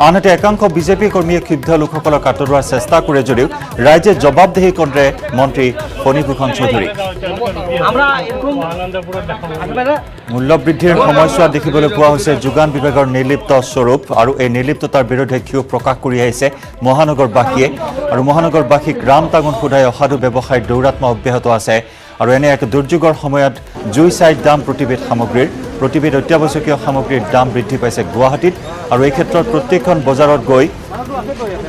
Speaker 18: আনহাতে একাংশ বিজেপি কৰ্মীয়ে ক্ষুব্ধ লোকসকলক আঁতৰোৱাৰ চেষ্টা কৰে যদিও ৰাইজে জবাবদিহি কৰে মন্ত্ৰী ফণীভূষণ চৌধুৰী মূল্য বৃদ্ধিৰ সময়ছোৱা দেখিবলৈ পোৱা হৈছে যোগান বিভাগৰ নিৰ্লিপ্ত স্বৰূপ আৰু এই নিৰ্লিপ্ততাৰ বিৰুদ্ধে ক্ষোভ প্ৰকাশ কৰি আহিছে মহানগৰবাসীয়ে আৰু মহানগৰবাসীক ৰাম টাঙোন সোধাই অসাধু ব্যৱসায়ৰ দৌৰাত্মা অব্যাহত আছে আৰু এনে এক দুৰ্যোগৰ সময়ত জুই চাই দাম প্ৰতিবিধ সামগ্ৰীৰ প্ৰতিবিধ অত্যাৱশ্যকীয় সামগ্ৰীৰ দাম বৃদ্ধি পাইছে গুৱাহাটীত আৰু এই ক্ষেত্ৰত প্ৰত্যেকখন বজাৰত গৈ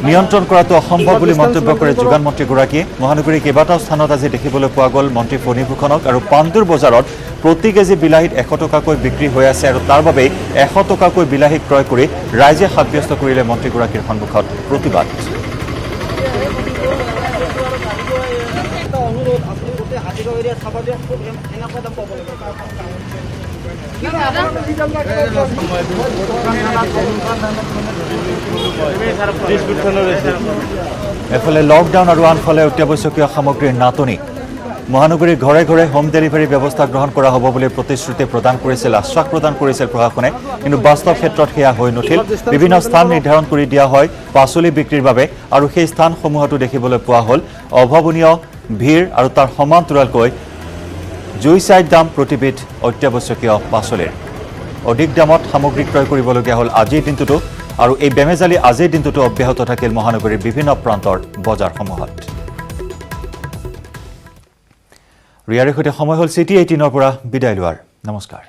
Speaker 18: নিয়ন্ত্ৰণ কৰাটো অসম্ভৱ বুলি মন্তব্য কৰে যোগান মন্ত্ৰীগৰাকীয়ে মহানগৰীৰ কেইবাটাও স্থানত আজি দেখিবলৈ পোৱা গ'ল মন্ত্ৰী ফণীভূষণক আৰু পাণ্ডুৰ বজাৰত প্ৰতি কেজি বিলাহীত 100 টকাকৈ বিক্ৰী হৈ আছে আৰু তাৰ বাবে 100 টকাকৈ বিলাহী ক্ৰয় কৰি ৰাইজে সাব্যস্ত কৰিলে মন্ত্ৰীগৰাকীৰ সন্মুখত প্ৰতিবাদ এফালে লকডাউন আৰু আনফালে অত্যাৱশ্যকীয় সামগ্ৰীৰ নাটনি মহানগৰীৰ ঘৰে ঘৰে হোম ডেলিভাৰী ব্যৱস্থা গ্ৰহণ কৰা হ'ব বুলি প্ৰতিশ্ৰুতি প্ৰদান কৰিছিল আশ্বাস প্ৰদান কৰিছিল প্ৰশাসনে কিন্তু বাস্তৱ ক্ষেত্ৰত সেয়া হৈ নুঠিল বিভিন্ন স্থান নিৰ্ধাৰণ কৰি দিয়া হয় পাচলি বিক্ৰীৰ বাবে আৰু সেই স্থানসমূহতো দেখিবলৈ পোৱা হ'ল অভাৱনীয় ভিৰ আৰু তাৰ সমান্তৰালকৈ জুই চাই দাম প্ৰতিবিধ অত্যাৱশ্যকীয় পাচলিৰ অধিক দামত সামগ্ৰী ক্ৰয় কৰিবলগীয়া হ'ল আজিৰ দিনটোতো আৰু এই বেমেজালি আজিৰ দিনটোতো অব্যাহত থাকিল মহানগৰীৰ বিভিন্ন প্ৰান্তৰ বজাৰসমূহত ৰিয়াৰ সৈতে সময় হ'ল চিটি 18ৰ পৰা বিদায় লোৱাৰ নমস্কাৰ।